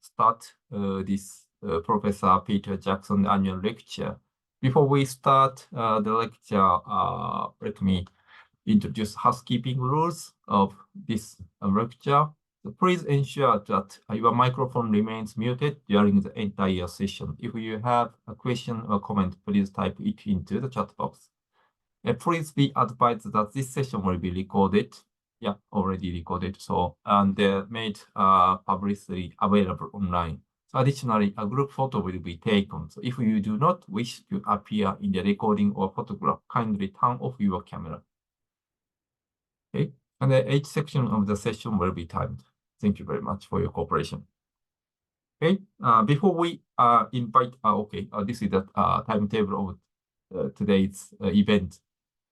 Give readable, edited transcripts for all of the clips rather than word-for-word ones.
start this Professor Peter Jackson annual lecture. Before we start the lecture, let me introduce housekeeping rules of this lecture. So please ensure that your microphone remains muted during the entire session. If you have a question or comment, please type it into the chat box. Please be advised that this session will be recorded. Yeah, already recorded. So, and made publicly available online. So additionally, a group photo will be taken. So if you do not wish to appear in the recording or photograph, kindly turn off your camera. Okay, and each section of the session will be timed. Thank you very much for your cooperation. Okay, before we invite, this is the timetable of today's event.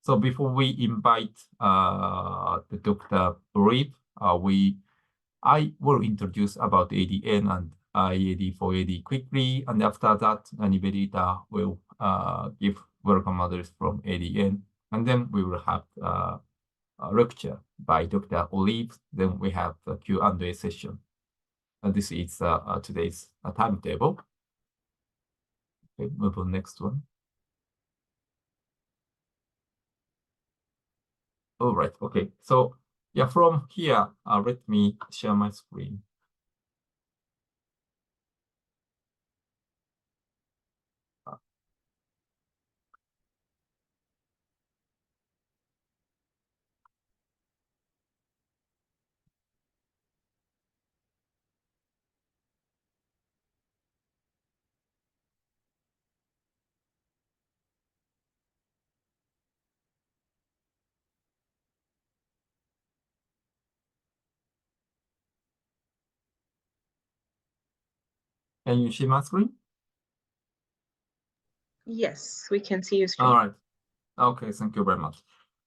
So before we invite the Dr. Reeb, I will introduce about ADN and IAD4AD quickly, and after that, Nibedita will give welcome address from ADN, and then we will have a lecture by Dr. Olive. Then we have the Q&A session. And this is today's timetable. Okay, move on next one. All right, okay. So yeah, from here, let me share my screen. Can you see my screen? Yes, we can see your screen. All right. Okay, thank you very much.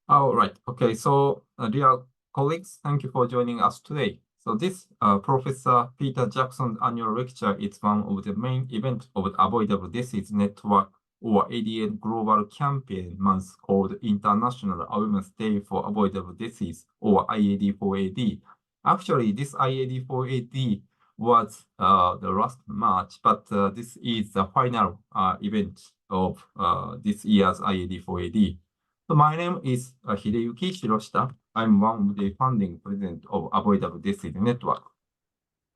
All right. Okay, so dear colleagues, thank you for joining us today. So this Professor Peter Jackson's annual lecture is one of the main events of the Avoidable Deaths Network or ADN Global Campaign Month called International Awareness Day for Avoidable Deaths or IAD4AD. Actually, this IAD4AD was the last March, but this is the final event of this year's IAD4AD. So my name is Hideyuki Hiroshita. I'm one of the founding president of Avoidable Deaths Network.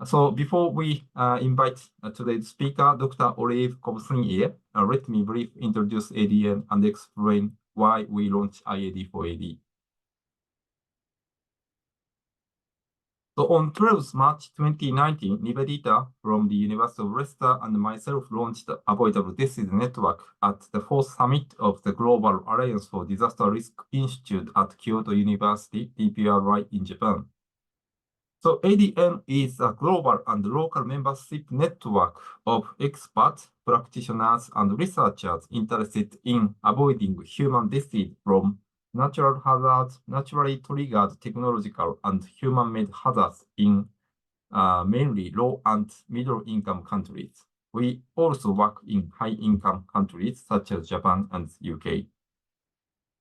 So before we invite today's speaker, Dr. Olive Kobsrin, let me briefly introduce ADN and explain why we launched IAD4AD. So on 12th March 2019, Nibedita from the University of Leicester and myself launched the Avoidable Deaths Network at the 4th Summit of the Global Alliance for Disaster Risk Institute at Kyoto University, DPRI in Japan. So ADN is a global and local membership network of experts, practitioners, and researchers interested in avoiding human deaths from natural hazards, naturally triggered technological and human-made hazards in mainly low and middle-income countries. We also work in high-income countries such as Japan and UK.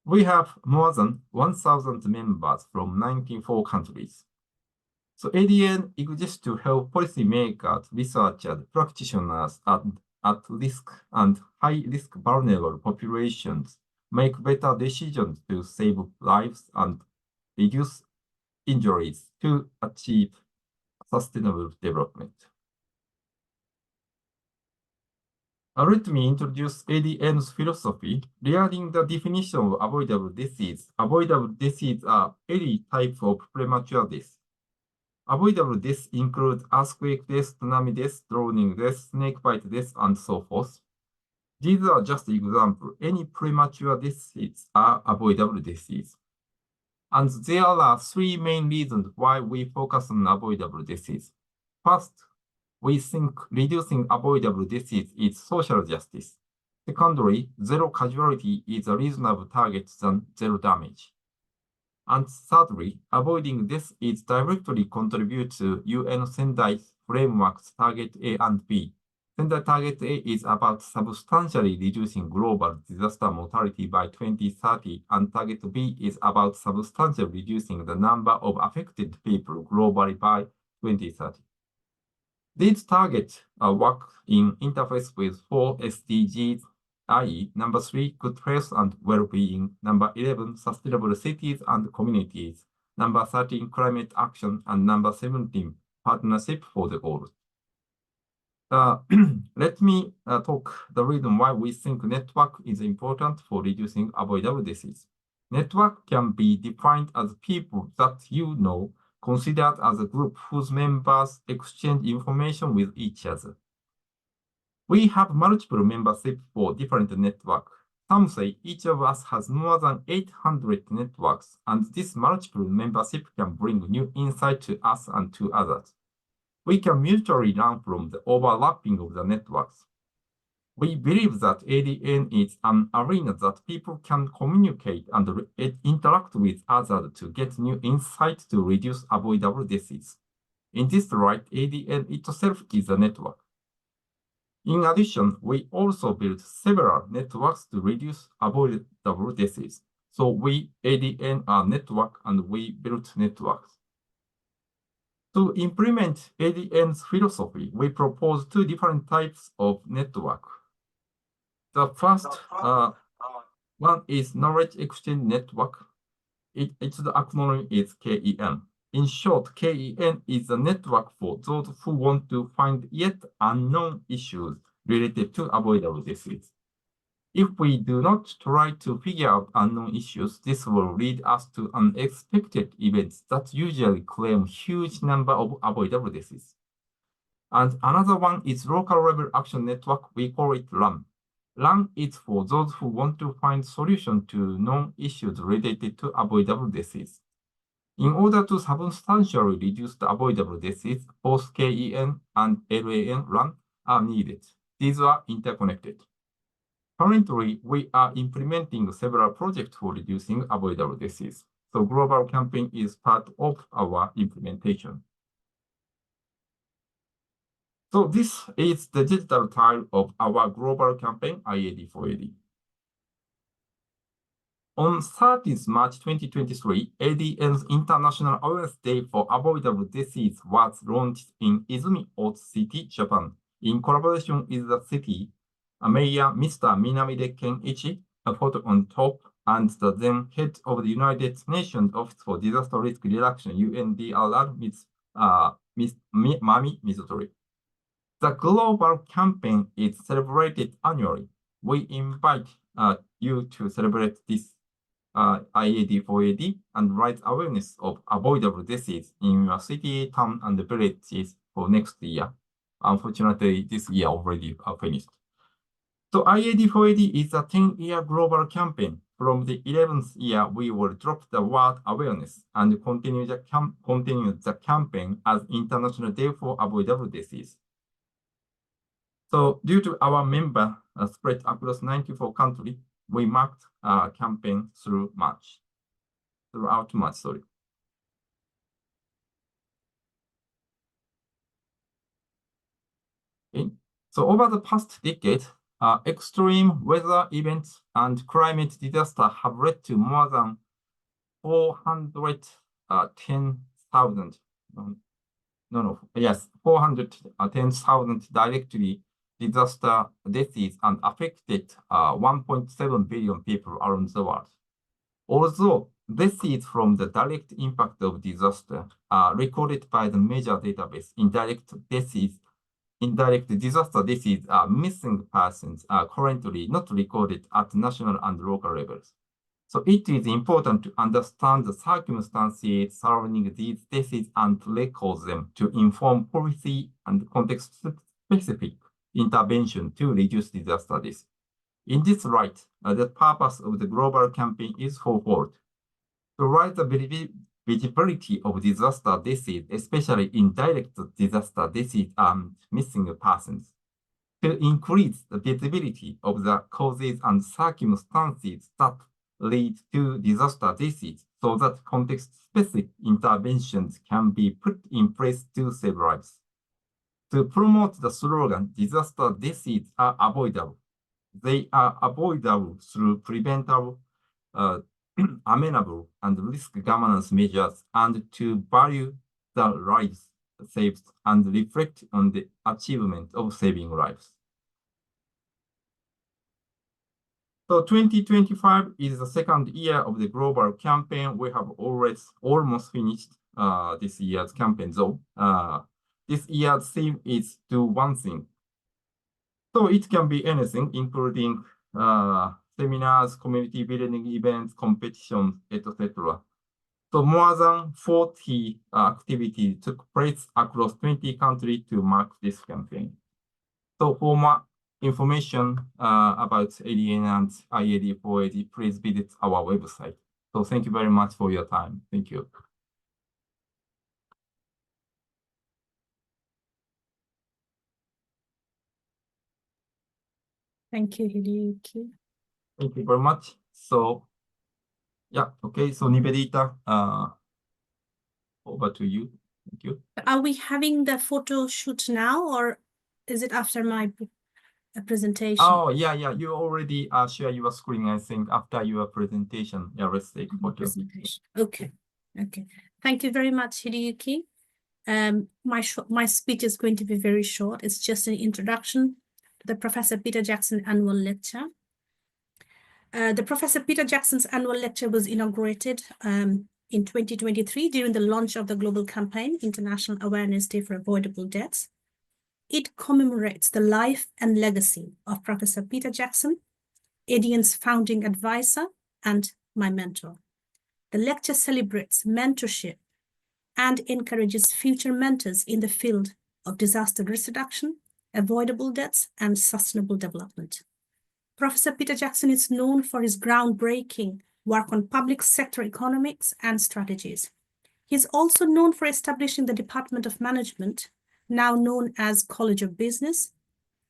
We have more than 1,000 members from 94 countries. So ADN exists to help policymakers, researchers, practitioners at risk and high-risk vulnerable populations make better decisions to save lives and reduce injuries to achieve sustainable development. Let me introduce ADN's philosophy. Regarding the definition of avoidable deaths are any type of premature death. Avoidable deaths include earthquake death, tsunami death, drowning death, snakebite death, and so forth. These are just examples. Any premature deaths are avoidable deaths. And there are three main reasons why we focus on avoidable deaths. First, we think reducing avoidable deaths is social justice. Secondly, zero casualty is a reasonable target than zero damage. And thirdly, avoiding death is directly contribute to UN Sendai framework's target A and B. Sendai target A is about substantially reducing global disaster mortality by 2030, and target B is about substantially reducing the number of affected people globally by 2030. These targets work in interface with 4 SDGs, i.e., number 3, good health and well-being, number 11, sustainable cities and communities, number 13, climate action, and number 17, partnership for the goals. Let me talk the reason why we think network is important for reducing avoidable disease. Network can be defined as people that you know, considered as a group whose members exchange information with each other. We have multiple membership for different networks. Some say each of us has more than 800 networks, and this multiple membership can bring new insight to us and to others. We can mutually learn from the overlapping of the networks. We believe that ADN is an arena that people can communicate and interact with others to get new insight to reduce avoidable disease. In this light, ADN itself is a network. In addition, we also built several networks to reduce avoidable disease. So we, ADN, are network and we built networks. To implement ADN's philosophy, we propose 2 different types of network. The first one is knowledge exchange network. Its acronym is KEN. In short, KEN is a network for those who want to find yet unknown issues related to avoidable disease. If we do not try to figure out unknown issues, this will lead us to unexpected events that usually claim huge number of avoidable disease. And another one is local level action network. We call it LAN. LAN is for those who want to find solutions to known issues related to avoidable disease. In order to substantially reduce the avoidable disease, both KEN and LAN are needed. These are interconnected. Currently, we are implementing several projects for reducing avoidable disease. So global campaign is part of our implementation. So this is the digital tile of our global campaign, IAD4AD. On 30th March 2023, ADN's International Awareness Day for Avoidable Disease was launched in Izumi Oats City, Japan, in collaboration with the city Mayor Mr. Minamide Kenichi, a photo on top, and the then head of the United Nations Office for Disaster Risk Reduction, UNDRR, Ms. Mami Mizutori. The global campaign is celebrated annually. We invite you to celebrate this IAD4AD and raise awareness of avoidable disease in your city, town, and villages for next year. Unfortunately, this year already finished. So IAD4AD is a 10-year global campaign. From the 11th year, we will drop the word awareness and continue the campaign as International Day for Avoidable Disease. So due to our member spread across 94 countries, we marked our campaign throughout March. Okay. So over the past decade, extreme weather events and climate disaster have led to more than 410,000 directly disaster deaths and affected 1.7 billion people around the world. Although deaths from the direct impact of disaster are recorded by the major database, indirect disaster deaths are missing persons are currently not recorded at national and local levels. So it is important to understand the circumstances surrounding these deaths and record them to inform policy and context-specific intervention to reduce disaster deaths. In this light, the purpose of the global campaign is fourfold. To raise the visibility of disaster deaths, especially indirect disaster deaths and missing persons. To increase the visibility of the causes and circumstances that lead to disaster deaths so that context-specific interventions can be put in place to save lives. To promote the slogan, disaster deaths are avoidable. They are avoidable through preventable, amenable, and risk governance measures, and to value the lives saved and reflect on the achievement of saving lives. So 2025 is the second year of the global campaign. We have almost finished this year's campaign, though. This year's theme is do one thing. So it can be anything, including seminars, community building events, competitions, etc. So more than 40 activities took place across 20 countries to mark this campaign. So for more information about ADN and IAD 480, please visit our website. So thank you very much for your time. Thank you. Thank you, Hideyuki. Thank you very much. So, yeah, okay. So Nibedita, over to you. Thank you. Are we having the photo shoot now, or is it after my presentation? Oh, yeah. You already share your screen, I think, after your presentation. Yeah, let's take photo. Presentation. Okay. Thank you very much, Hideyuki. My speech is going to be very short. It's just an introduction to the Professor Peter Jackson Annual Lecture. The Professor Peter Jackson's annual lecture was inaugurated in 2023 during the launch of the global campaign, International Awareness Day for Avoidable Deaths. It commemorates the life and legacy of Professor Peter Jackson, ADN's founding advisor and my mentor. The lecture celebrates mentorship and encourages future mentors in the field of disaster risk reduction, avoidable deaths, and sustainable development. Professor Peter Jackson is known for his groundbreaking work on public sector economics and strategies. He's also known for establishing the Department of Management, now known as College of Business.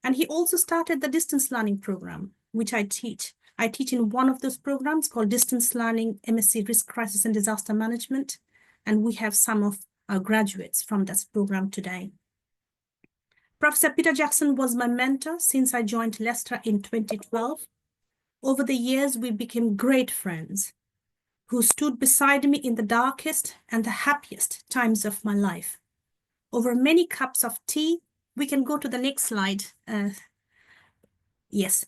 And he also started the distance learning program, which I teach. I teach in one of those programs called Distance Learning MSc Risk Crisis and Disaster Management. And we have some of our graduates from this program today. Professor Peter Jackson was my mentor since I joined Leicester in 2012. Over the years, we became great friends who stood beside me in the darkest and the happiest times of my life. Over many cups of tea, we can go to the next slide. Yes.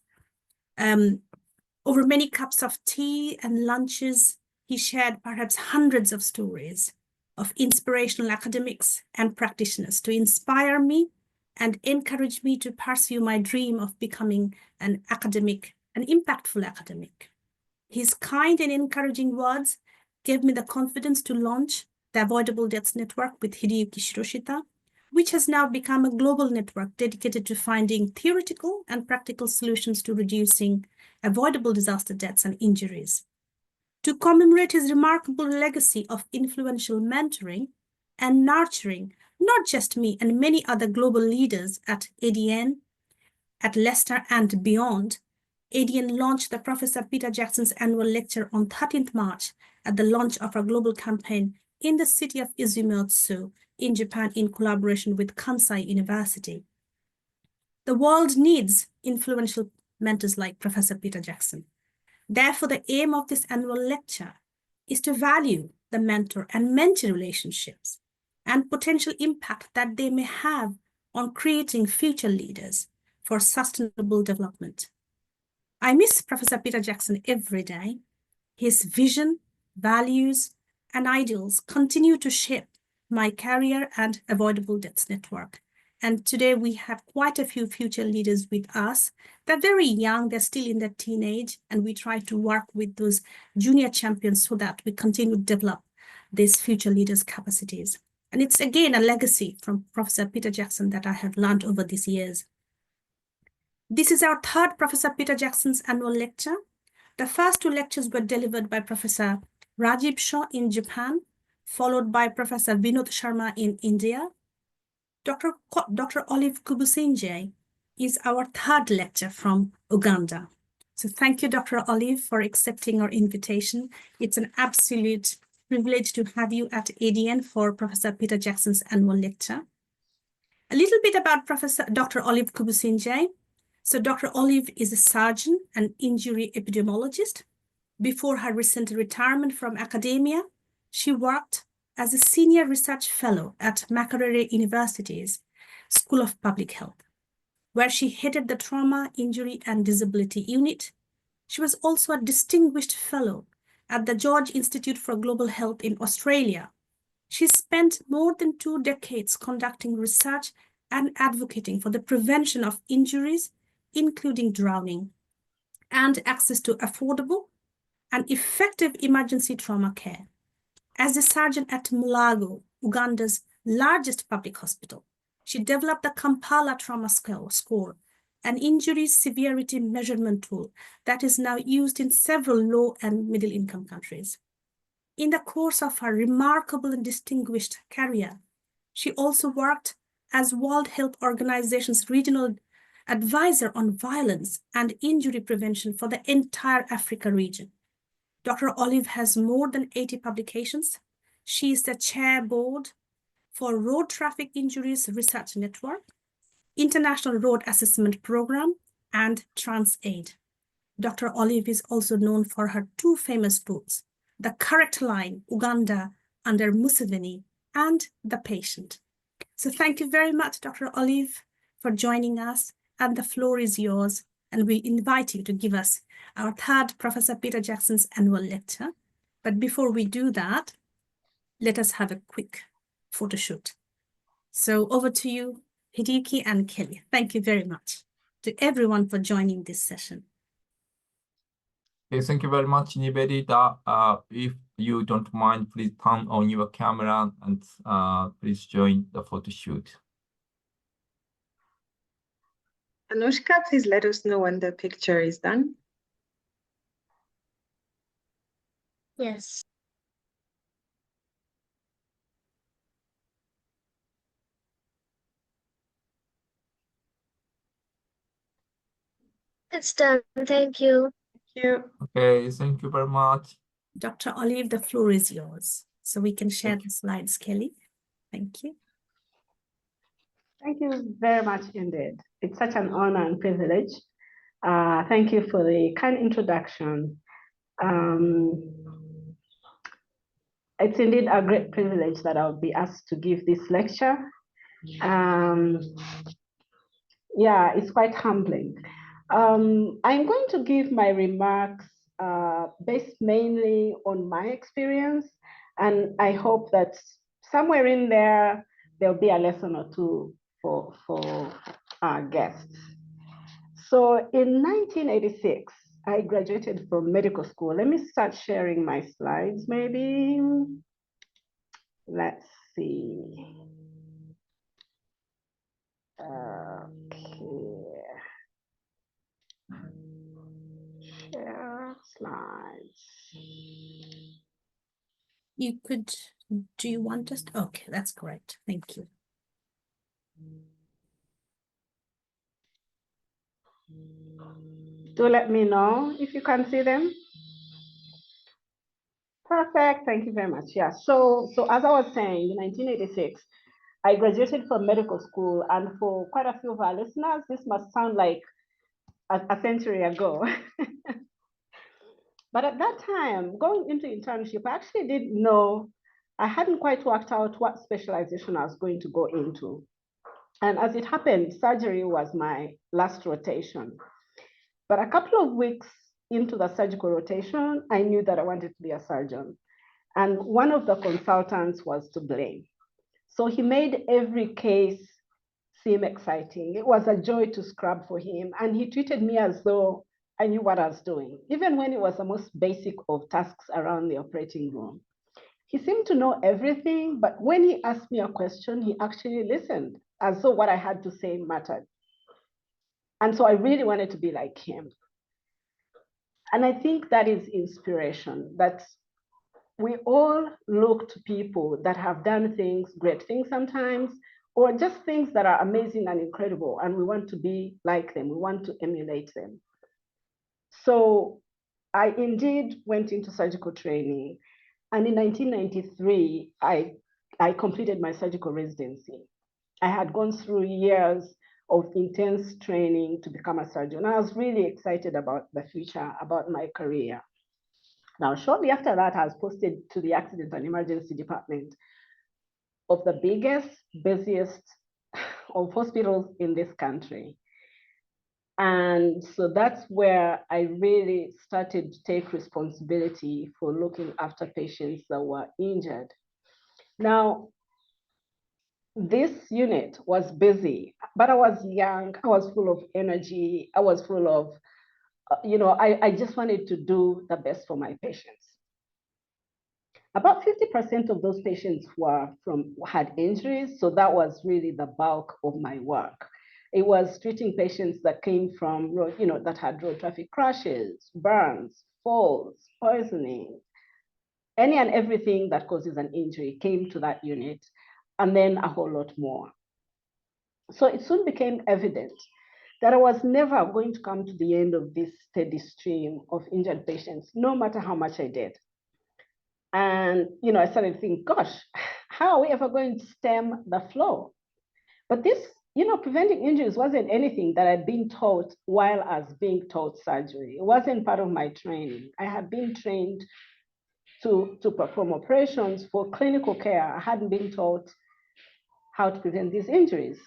Over many cups of tea and lunches, he shared perhaps hundreds of stories of inspirational academics and practitioners to inspire me and encourage me to pursue my dream of becoming an impactful academic. His kind and encouraging words gave me the confidence to launch the Avoidable Deaths Network with Hideyuki Shiroshita, which has now become a global network dedicated to finding theoretical and practical solutions to reducing avoidable disaster deaths and injuries. To commemorate his remarkable legacy of influential mentoring and nurturing not just me and many other global leaders at ADN, at Leicester and beyond, ADN launched the Professor Peter Jackson's annual lecture on 13th March at the launch of our global campaign in the city of Izumo in Japan in collaboration with Kansai University. The world needs influential mentors like Professor Peter Jackson. Therefore, the aim of this annual lecture is to value the mentor and mentee relationships and potential impact that they may have on creating future leaders for sustainable development. I miss Professor Peter Jackson every day. His vision, values, and ideals continue to shape my career and Avoidable Deaths Network. And today we have quite a few future leaders with us. They're very young, they're still in their teenage, and we try to work with those junior champions so that we continue to develop these future leaders' capacities. And it's again a legacy from Professor Peter Jackson that I have learned over these years. This is our third Professor Peter Jackson's annual lecture. The first two lectures were delivered by Professor Rajiv Shah in Japan, followed by Professor Vinod Sharma in India. Dr. Olive Kubusinje is our third lecture from Uganda. So thank you, Dr. Olive, for accepting our invitation. It's an absolute privilege to have you at ADN for Professor Peter Jackson's annual lecture. A little bit about Dr. Olive Kubusinje. So Dr. Olive is a surgeon and injury epidemiologist. Before her recent retirement from academia, she worked as a senior research fellow at Makerere University's School of Public Health, where she headed the Trauma, Injury, and Disability Unit. She was also a distinguished fellow at the George Institute for Global Health in Australia. She spent more than 2 decades conducting research and advocating for the prevention of injuries, including drowning, and access to affordable and effective emergency trauma care. As a surgeon at Mulago, Uganda's largest public hospital, she developed the Kampala Trauma Score, an injury severity measurement tool that is now used in several low and middle-income countries. In the course of her remarkable and distinguished career, she also worked as World Health Organization's regional advisor on violence and injury prevention for the entire Africa region. Dr. Olive has more than 80 publications. She is the chair board for Road Traffic Injuries Research Network, International Road Assessment Program, and TransAid. Dr. Olive is also known for her 2 famous books, The Correct Line, Uganda under Museveni, and The Patient. So thank you very much, Dr. Olive, for joining us, and the floor is yours. And we invite you to give us our 3rd Professor Peter Jackson's annual lecture. But before we do that, let us have a quick photo shoot. So over to you, Hideki and Kelly. Thank you very much to everyone for joining this session. Okay, thank you very much, Nibedita. If you don't mind, please turn on your camera and please join the photo shoot. Anushka, please let us know when the picture is done. Yes. It's done. Thank you. Thank you. Okay, thank you very much. Dr. Olive, the floor is yours. So we can share the slides, Kelly. Thank you. Thank you very much indeed. It's such an honor and privilege. Thank you for the kind introduction. It's indeed a great privilege that I'll be asked to give this lecture. Yeah, it's quite humbling. I'm going to give my remarks based mainly on my experience, and I hope that somewhere in there, there'll be a lesson or 2 for our guests. So in 1986, I graduated from medical school. Let me start sharing my slides, maybe. Let's see. Okay. Share slides. You could, do you want us to? Okay, that's correct. Thank you. Do let me know if you can see them. Perfect, thank you very much. Yeah, so as I was saying, in 1986, I graduated from medical school, and for quite a few of our listeners, this must sound like a century ago. But at that time, going into internship, I actually didn't know, I hadn't quite worked out what specialization I was going to go into. And as it happened, surgery was my last rotation. But a couple of weeks into the surgical rotation, I knew that I wanted to be a surgeon. And one of the consultants was to blame. So he made every case seem exciting. It was a joy to scrub for him. And he treated me as though I knew what I was doing, even when it was the most basic of tasks around the operating room. He seemed to know everything, but when he asked me a question, he actually listened as though what I had to say mattered. And so I really wanted to be like him. And I think that is inspiration, that we all look to people that have done things, great things sometimes, or just things that are amazing and incredible, and we want to be like them, we want to emulate them. So I indeed went into surgical training, and in 1993, I completed my surgical residency. I had gone through years of intense training to become a surgeon. I was really excited about the future, about my career. Now, shortly after that, I was posted to the accident and emergency department, of the biggest, busiest of hospitals in this country. And so that's where I really started to take responsibility for looking after patients that were injured. Now, this unit was busy, but I was young, I was full of energy, I was full of, I just wanted to do the best for my patients. About 50% of those patients had injuries, so that was really the bulk of my work. It was treating patients that came from, that had road traffic crashes, burns, falls, poisoning, any and everything that causes an injury came to that unit, and then a whole lot more. So it soon became evident that I was never going to come to the end of this steady stream of injured patients, no matter how much I did. And I started to think, gosh, how are we ever going to stem the flow? But this, preventing injuries wasn't anything that I'd been taught while I was being taught surgery. It wasn't part of my training. I had been trained to perform operations for clinical care. I hadn't been taught how to prevent these injuries.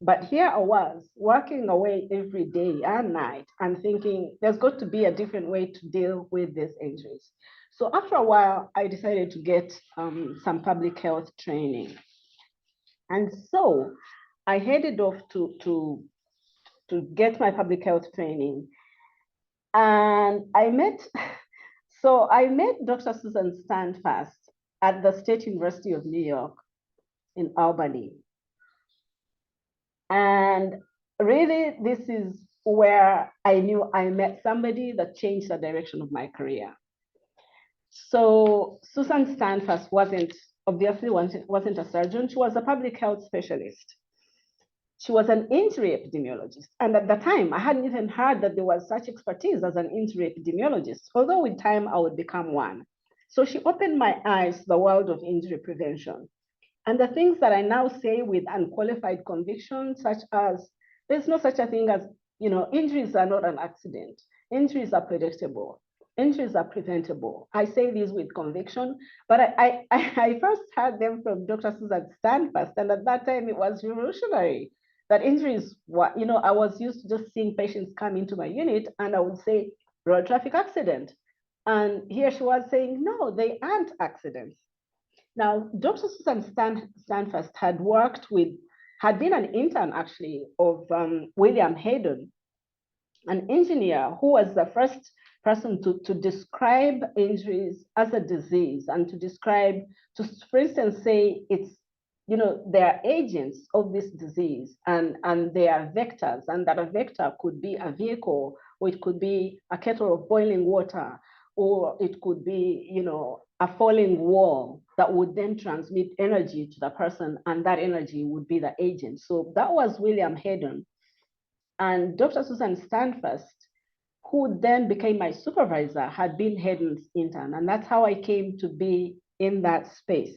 But here I was working away every day and night and thinking there's got to be a different way to deal with these injuries. So after a while, I decided to get some public health training. And so I headed off to get my public health training. And I met Dr. Susan Standfast at the State University of New York in Albany. And really, this is where I knew I met somebody that changed the direction of my career. So Susan Standfast wasn't a surgeon. She was a public health specialist. She was an injury epidemiologist. And at the time, I hadn't even heard that there was such expertise as an injury epidemiologist, although with time I would become one. So she opened my eyes to the world of injury prevention. And the things that I now say with unqualified conviction, such as, there's no such a thing as, injuries are not an accident. Injuries are predictable. Injuries are preventable. I say these with conviction, but I first heard them from Dr. Susan Standfast, and at that time it was revolutionary. That injuries were, I was used to just seeing patients come into my unit and I would say, road traffic accident. And here she was saying, no, they aren't accidents. Now, Dr. Susan Standfast had been an intern actually of William Hayden, an engineer who was the first person to describe injuries as a disease and to for instance, say it's, they are agents of this disease and they are vectors, and that a vector could be a vehicle, or it could be a kettle of boiling water, or it could be, a falling wall that would then transmit energy to the person, and that energy would be the agent. So that was William Hayden. And Dr. Susan Standfast, who then became my supervisor, had been Hayden's intern. And that's how I came to be in that space.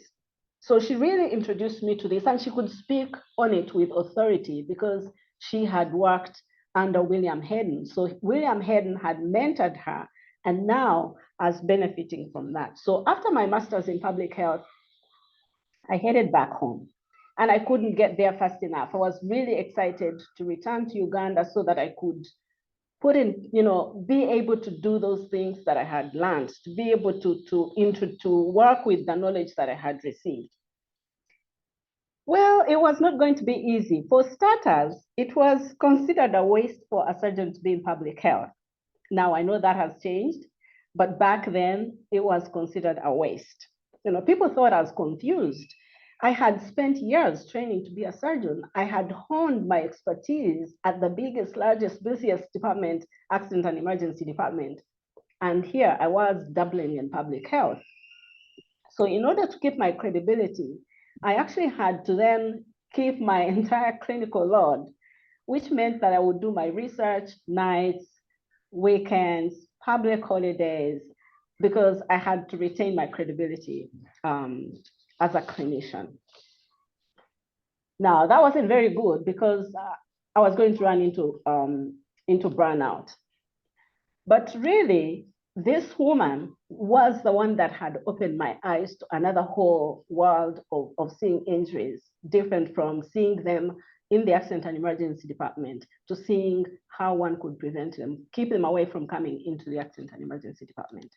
So she really introduced me to this, and she could speak on it with authority because she had worked under William Hayden. So William Hayden had mentored her, and now I was benefiting from that. So after my master's in public health, I headed back home, and I couldn't get there fast enough. I was really excited to return to Uganda so that I could put in, be able to do those things that I had learned, to be able to work with the knowledge that I had received. Well, it was not going to be easy. For starters, it was considered a waste for a surgeon to be in public health. Now I know that has changed, but back then it was considered a waste. People thought I was confused. I had spent years training to be a surgeon. I had honed my expertise at the biggest, largest, busiest department, accident and emergency department. And here I was dabbling in public health. So in order to keep my credibility, I actually had to then keep my entire clinical load, which meant that I would do my research nights, weekends, public holidays, because I had to retain my credibility as a clinician. Now, that wasn't very good because I was going to run into burnout. But really, this woman was the one that had opened my eyes to another whole world of seeing injuries, different from seeing them in the accident and emergency department to seeing how one could prevent them, keep them away from coming into the accident and emergency department.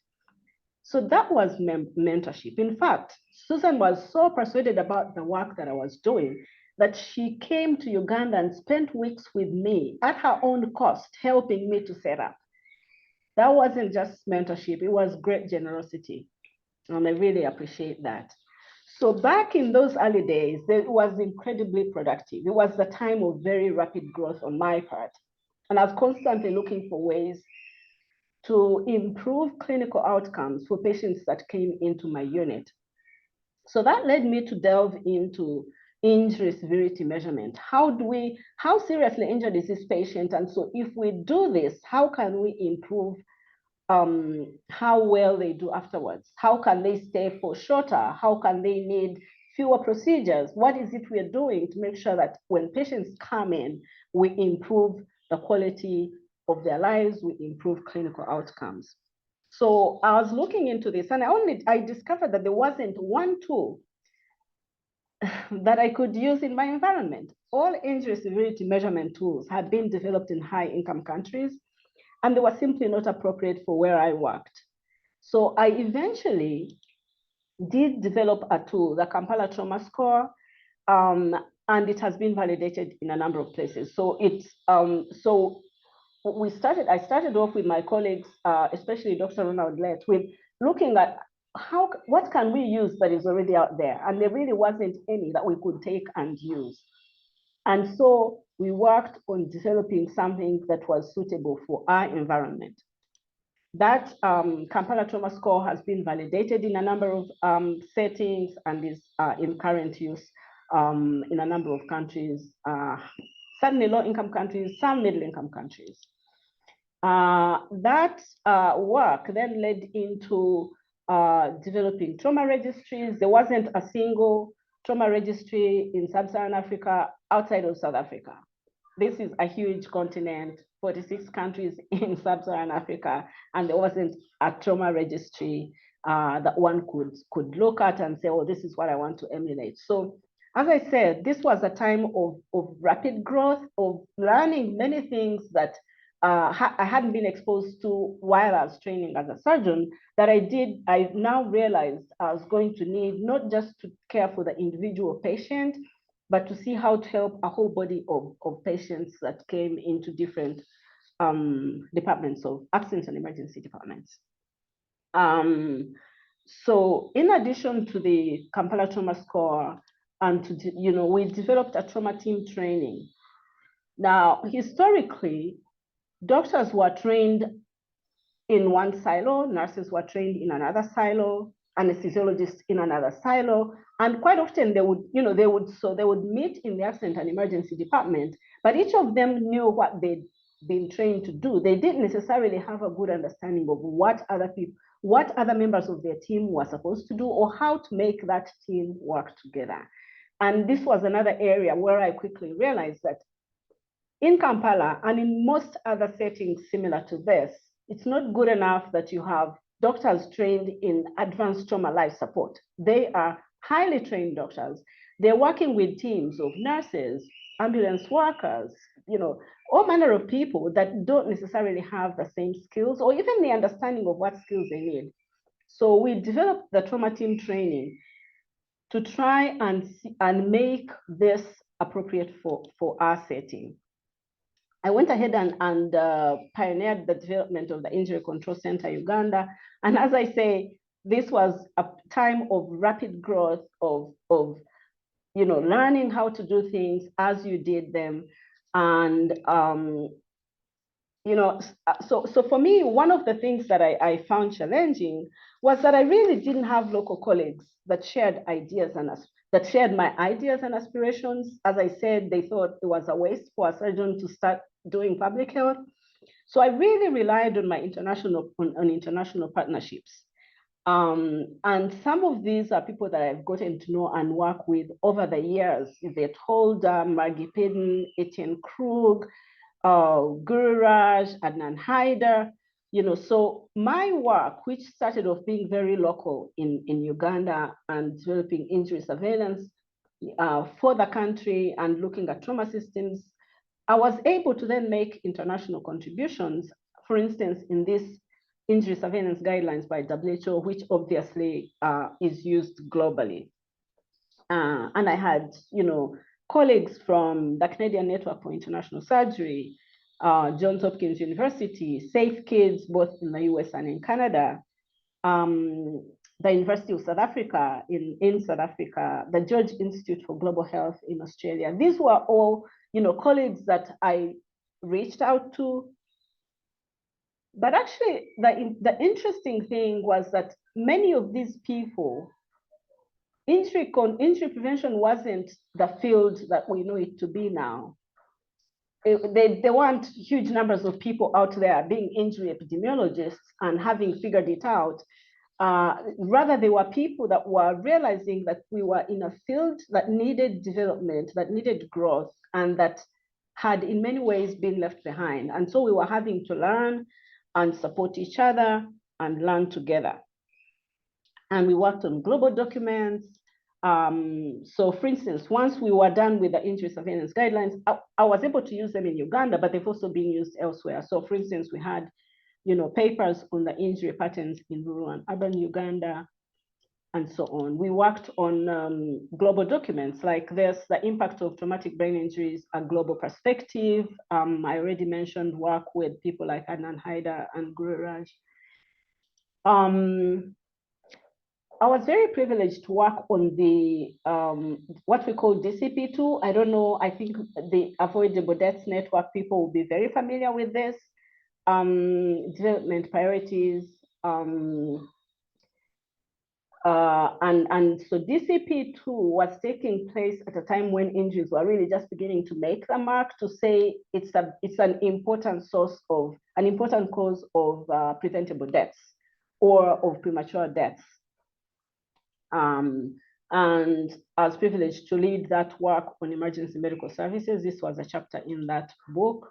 So that was mentorship. In fact, Susan was so persuaded about the work that I was doing that she came to Uganda and spent weeks with me at her own cost, helping me to set up. That wasn't just mentorship, it was great generosity. And I really appreciate that. So back in those early days, it was incredibly productive. It was the time of very rapid growth on my part. And I was constantly looking for ways to improve clinical outcomes for patients that came into my unit. So that led me to delve into injury severity measurement. How seriously injured is this patient? And so if we do this, how can we improve how well they do afterwards? How can they stay for shorter? How can they need fewer procedures? What is it we're doing to make sure that when patients come in, we improve the quality of their lives, we improve clinical outcomes? So I was looking into this, and I discovered that there wasn't one tool that I could use in my environment. All injury severity measurement tools had been developed in high-income countries, and they were simply not appropriate for where I worked. So I eventually did develop a tool, the Kampala Trauma Score, and it has been validated in a number of places. So I started off with my colleagues, especially Dr. Ronald Lett, with looking at what can we use that is already out there? And there really wasn't any that we could take and use. And so we worked on developing something that was suitable for our environment. That Kampala Trauma Score has been validated in a number of settings and is in current use in a number of countries, certainly low-income countries, some middle-income countries. That work then led into developing trauma registries. There wasn't a single trauma registry in Sub-Saharan Africa outside of South Africa. This is a huge continent, 46 countries in Sub-Saharan Africa, and there wasn't a trauma registry that one could look at and say, oh, this is what I want to emulate. So as I said, this was a time of rapid growth, of learning many things that I hadn't been exposed to while I was training as a surgeon, that I now realized I was going to need, not just to care for the individual patient, but to see how to help a whole body of patients that came into different departments of accident and emergency departments. So in addition to the Kampala Trauma Score, and we developed a trauma team training. Now, historically, doctors were trained in one silo, nurses were trained in another silo, anesthesiologists in another silo, and quite often they would meet in the accident and emergency department, but each of them knew what they'd been trained to do. They didn't necessarily have a good understanding of what other members of their team were supposed to do, or how to make that team work together. And this was another area where I quickly realized that in Kampala and in most other settings similar to this, it's not good enough that you have doctors trained in advanced trauma life support. They are highly trained doctors. They're working with teams of nurses, ambulance workers, all manner of people that don't necessarily have the same skills or even the understanding of what skills they need. So we developed the trauma team training to try and make this appropriate for our setting. I went ahead and pioneered the development of the Injury Control Center Uganda. And as I say, this was a time of rapid growth of learning how to do things as you did them. And so for me, one of the things that I found challenging was that I really didn't have local colleagues that shared ideas and that shared my ideas and aspirations. As I said, they thought it was a waste for a surgeon to start doing public health. So I really relied on my international partnerships. And some of these are people that I've gotten to know and work with over the years. Yvette Holder, Margie Peden, Etienne Krug, Guru Raj, Adnan Haider. So my work, which started off being very local in Uganda and developing injury surveillance for the country and looking at trauma systems, I was able to then make international contributions, for instance, in this injury surveillance guidelines by WHO, which obviously is used globally. And I had, colleagues from the Canadian Network for International Surgery, Johns Hopkins University, Safe Kids, both in the US and in Canada, the University of South Africa in South Africa, the George Institute for Global Health in Australia. These were all, colleagues that I reached out to. But actually, the interesting thing was that many of these people, injury prevention wasn't the field that we know it to be now. There weren't huge numbers of people out there being injury epidemiologists and having figured it out. Rather, there were people that were realizing that we were in a field that needed development, that needed growth, and that had in many ways been left behind. And so we were having to learn and support each other and learn together. And we worked on global documents. So for instance, once we were done with the injury surveillance guidelines, I was able to use them in Uganda, but they've also been used elsewhere. So for instance, we had, papers on the injury patterns in rural and urban Uganda, and so on. We worked on global documents like this, the impact of traumatic brain injuries, a global perspective. I already mentioned work with people like Adnan Haider and Guru Raj. I was very privileged to work on the what we call DCP2. I don't know, I think the Avoidable Deaths Network people will be very familiar with this. Development priorities. And so DCP2 was taking place at a time when injuries were really just beginning to make the mark, to say it's an important cause of preventable deaths or of premature deaths. And I was privileged to lead that work on emergency medical services. This was a chapter in that book.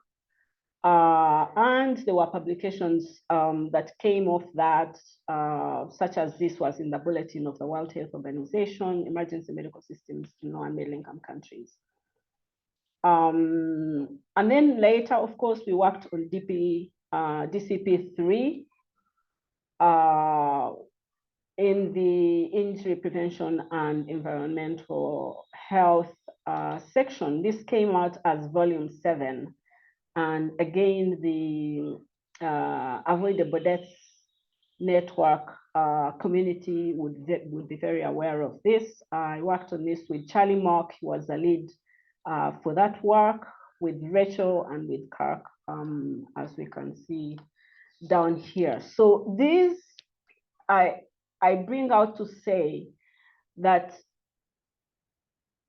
And there were publications that came off that, such as this was in the bulletin of the World Health Organization, Emergency Medical Systems in Low and Middle Income Countries. And then later, of course, we worked on DCP3, in the injury prevention and environmental health section. This came out as volume 7. And again, the Avoidable Deaths Network community would be very aware of this. I worked on this with Charlie Mock. He was the lead for that work, with Rachel and with Kirk, as we can see down here. So these I bring out to say that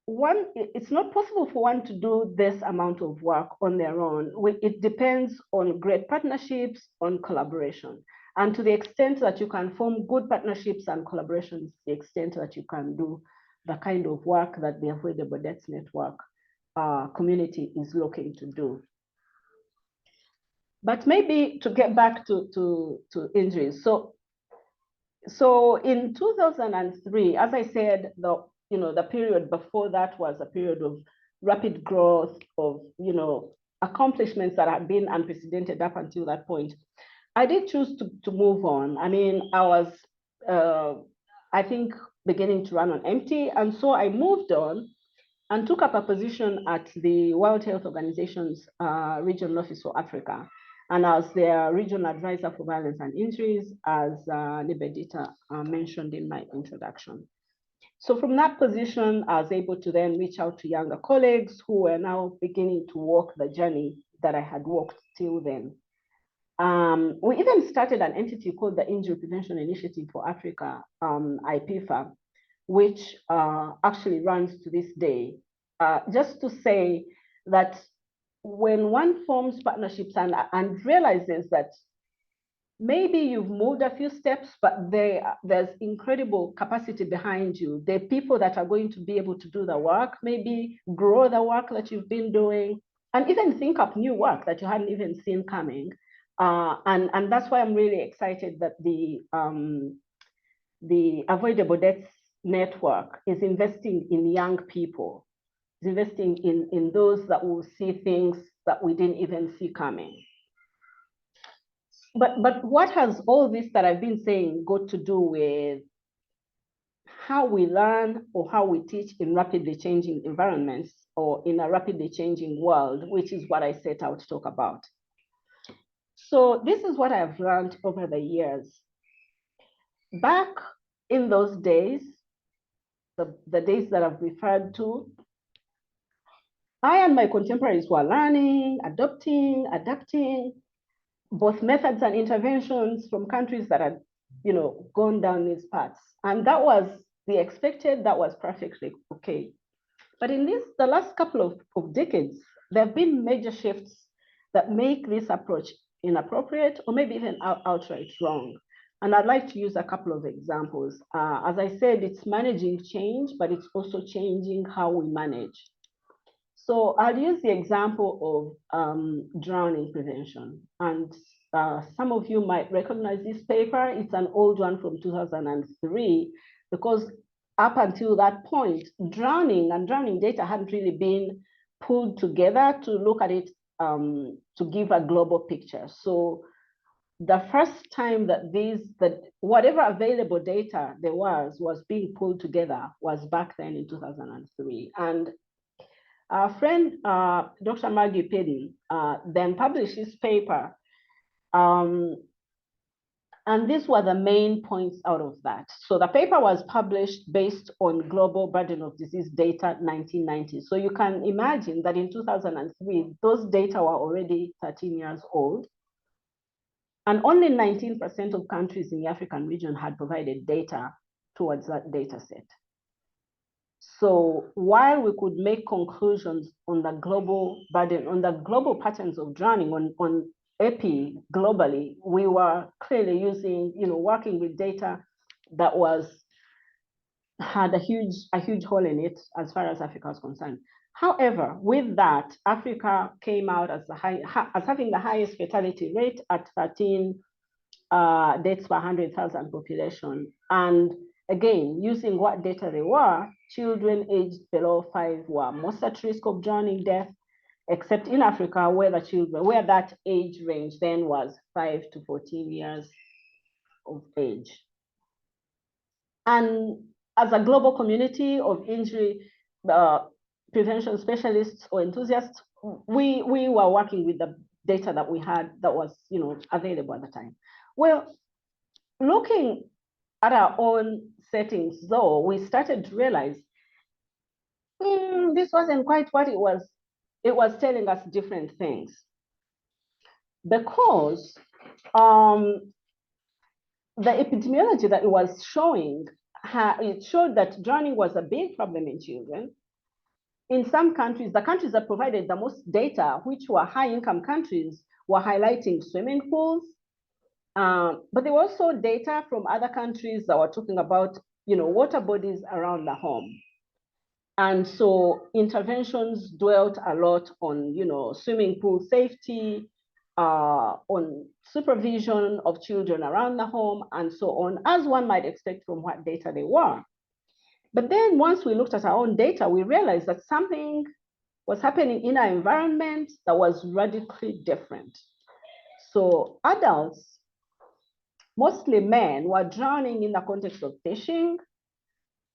it's not possible for one to do this amount of work on their own. It depends on great partnerships, on collaboration. And to the extent that you can form good partnerships and collaborations, the extent that you can do the kind of work that the Avoidable Deaths Network community is looking to do. But maybe to get back to injuries. So in 2003, as I said, the period before that was a period of rapid growth, of accomplishments that had been unprecedented up until that point. I did choose to move on. I mean, I was, I think, beginning to run on empty, and so I moved on and took up a position at the World Health Organization's Regional Office for Africa. And I was their regional advisor for violence and injuries, as Nibedita mentioned in my introduction. So from that position, I was able to then reach out to younger colleagues who were now beginning to walk the journey that I had walked till then. We even started an entity called the Injury Prevention Initiative for Africa, IPFA, which actually runs to this day. Just to say that when one forms partnerships and realizes that maybe you've moved a few steps, but there's incredible capacity behind you. There are people that are going to be able to do the work, maybe grow the work that you've been doing, and even think up new work that you hadn't even seen coming. And that's why I'm really excited that the Avoidable Deaths Network is investing in young people, is investing in those that will see things that we didn't even see coming. But what has all this that I've been saying got to do with how we learn or how we teach in rapidly changing environments or in a rapidly changing world, which is what I set out to talk about? So this is what I've learned over the years. Back in those days, the days that I've referred to, I and my contemporaries were learning, adopting, adapting both methods and interventions from countries that had, gone down these paths. And that was the expected, that was perfectly okay. But in the last couple of decades, there have been major shifts that make this approach inappropriate or maybe even outright wrong. And I'd like to use a couple of examples. As I said, it's managing change, but it's also changing how we manage. So I'll use the example of drowning prevention. And some of you might recognize this paper. It's an old one from 2003, because up until that point, drowning and drowning data hadn't really been pulled together to look at it to give a global picture. So the first time that whatever available data there was being pulled together was back then in 2003. And our friend, Dr. Maggie Peden, then published this paper. And these were the main points out of that. So the paper was published based on global burden of disease data 1990. So you can imagine that in 2003, those data were already 13 years old. And only 19% of countries in the African region had provided data towards that data set. So while we could make conclusions on the global burden, on the global patterns of drowning on EPI globally, we were clearly using, working with data that had a huge hole in it as far as Africa was concerned. However, with that, Africa came out as having the highest fatality rate at 13 deaths per 100,000 population. And again, using what data there were, children aged below 5 were most at risk of drowning death, except in Africa, where that age range then was 5 to 14 years of age. And as a global community of injury prevention specialists or enthusiasts, we were working with the data that we had that was available at the time. Well, looking at our own settings, though, we started to realize this wasn't quite what it was. It was telling us different things. Because the epidemiology that it was showing, it showed that drowning was a big problem in children. In some countries, the countries that provided the most data, which were high-income countries, were highlighting swimming pools. But there were also data from other countries that were talking about, water bodies around the home. And so interventions dwelt a lot on, swimming pool safety, on supervision of children around the home, and so on, as one might expect from what data they were. But then once we looked at our own data, we realized that something was happening in our environment that was radically different. So adults, mostly men, were drowning in the context of fishing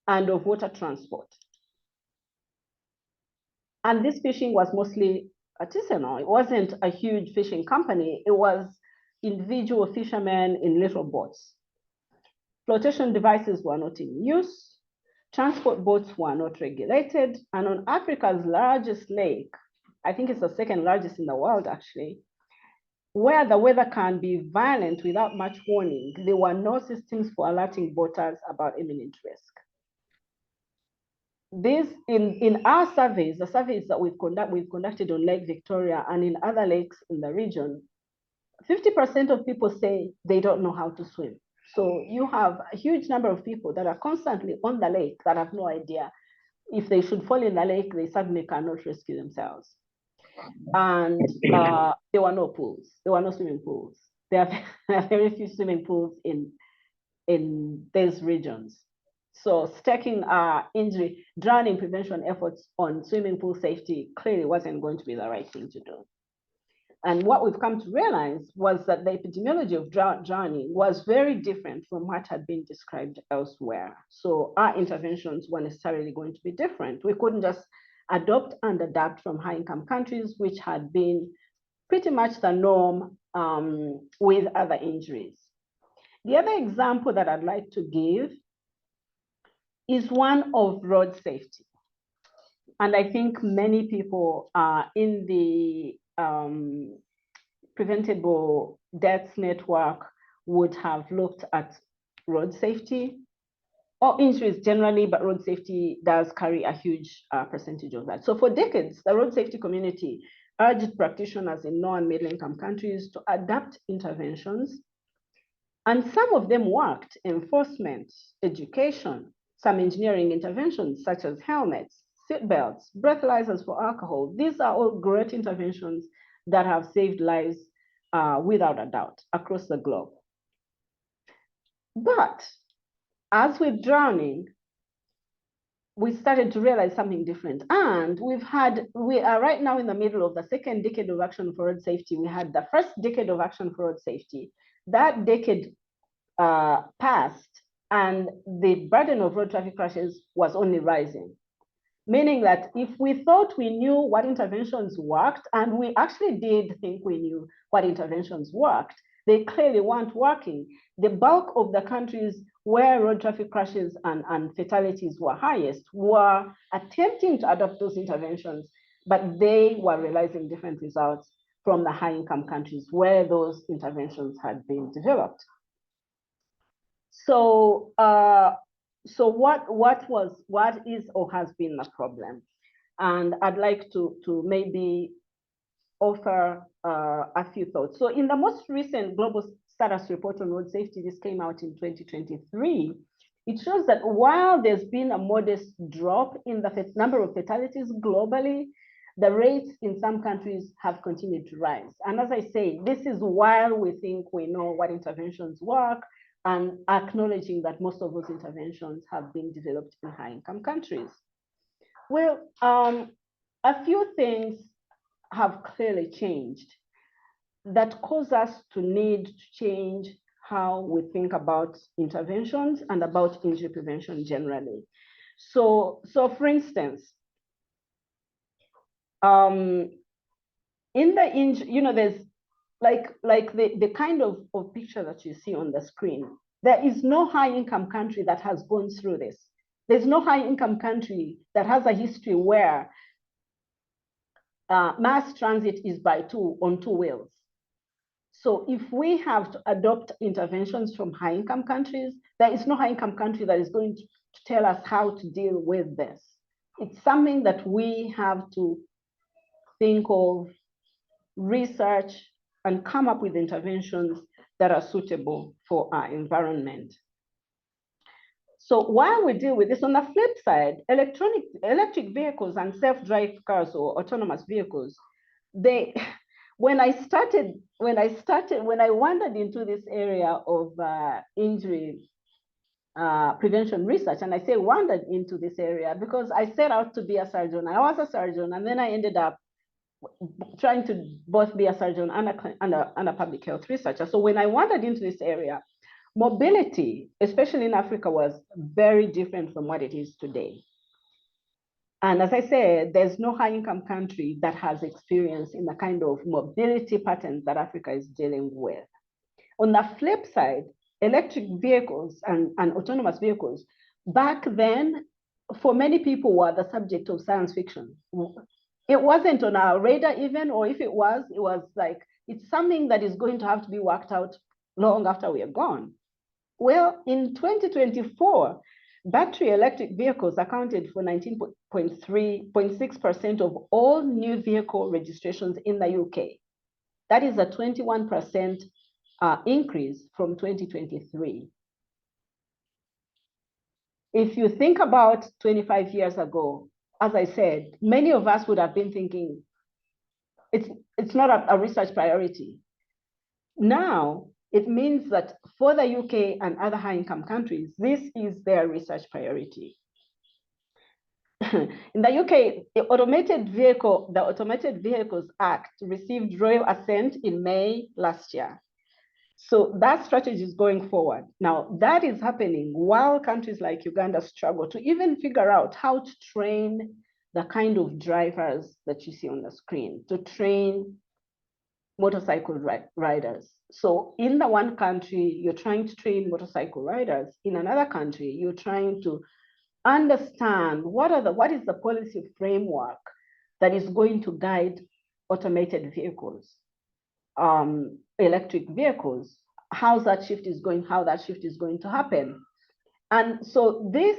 and of water transport. And this fishing was mostly artisanal. It wasn't a huge fishing company. It was individual fishermen in little boats. Flotation devices were not in use. Transport boats were not regulated. And on Africa's largest lake, I think it's the second largest in the world, actually, where the weather can be violent without much warning, there were no systems for alerting boaters about imminent risk. This, in our surveys, the surveys that we've conducted on Lake Victoria and in other lakes in the region, 50% of people say they don't know how to swim. So you have a huge number of people that are constantly on the lake that have no idea. If they should fall in the lake, they suddenly cannot rescue themselves. and there were no pools. There were no swimming pools. There are very few swimming pools in these regions. So staking drowning prevention efforts on swimming pool safety clearly wasn't going to be the right thing to do. And what we've come to realize was that the epidemiology of drowning was very different from what had been described elsewhere. So our interventions were necessarily going to be different. We couldn't just adopt and adapt from high-income countries, which had been pretty much the norm with other injuries. The other example that I'd like to give is one of road safety. And I think many people in the Preventable Deaths Network would have looked at road safety or injuries generally, but road safety does carry a huge percentage of that. So for decades, the road safety community urged practitioners in low and middle income countries to adapt interventions. And some of them worked: enforcement, education, some engineering interventions such as helmets, seatbelts, breathalyzers for alcohol. These are all great interventions that have saved lives without a doubt across the globe. But as with drowning, we started to realize something different. And we are right now in the middle of the second decade of action for road safety. We had the first decade of action for road safety. That decade passed, and the burden of road traffic crashes was only rising. Meaning that if we thought we knew what interventions worked, and we actually did think we knew what interventions worked, they clearly weren't working. The bulk of the countries where road traffic crashes and fatalities were highest were attempting to adopt those interventions, but they were realizing different results from the high-income countries where those interventions had been developed. So, what is or has been the problem? And I'd like to maybe offer a few thoughts. So in the most recent global status report on road safety, this came out in 2023, it shows that while there's been a modest drop in the number of fatalities globally, the rates in some countries have continued to rise. And as I say, this is while we think we know what interventions work, and acknowledging that most of those interventions have been developed in high-income countries. Well, a few things have clearly changed that cause us to need to change how we think about interventions and about injury prevention generally. So for instance, in the injury, there's like the kind of picture that you see on the screen. There is no high-income country that has gone through this. There's no high-income country that has a history where mass transit is on two wheels. So if we have to adopt interventions from high-income countries, there is no high-income country that is going to tell us how to deal with this. It's something that we have to think of, research, and come up with interventions that are suitable for our environment. So while we deal with this, on the flip side, electric vehicles and self-drive cars or autonomous vehicles, when I wandered into this area of injury prevention research, and I say wandered into this area because I set out to be a surgeon. I was a surgeon, and then I ended up trying to both be a surgeon and a public health researcher. So when I wandered into this area, mobility, especially in Africa, was very different from what it is today. And as I said, there's no high-income country that has experience in the kind of mobility patterns that Africa is dealing with. On the flip side, electric vehicles and autonomous vehicles, back then, for many people, were the subject of science fiction. It wasn't on our radar even, or if it was like, it's something that is going to have to be worked out long after we are gone. Well, in 2024, battery electric vehicles accounted for 19.6% of all new vehicle registrations in the UK. That is a 21% increase from 2023. If you think about 25 years ago, as I said, many of us would have been thinking, it's not a research priority. Now, it means that for the UK and other high-income countries, this is their research priority. In the UK, the Automated Vehicles Act received royal assent in May last year. So that strategy is going forward. Now, that is happening while countries like Uganda struggle to even figure out how to train the kind of drivers that you see on the screen, to train motorcycle riders. So in the one country, you're trying to train motorcycle riders. In another country, you're trying to understand what is the policy framework that is going to guide automated vehicles, electric vehicles, how that shift is going to happen. And so this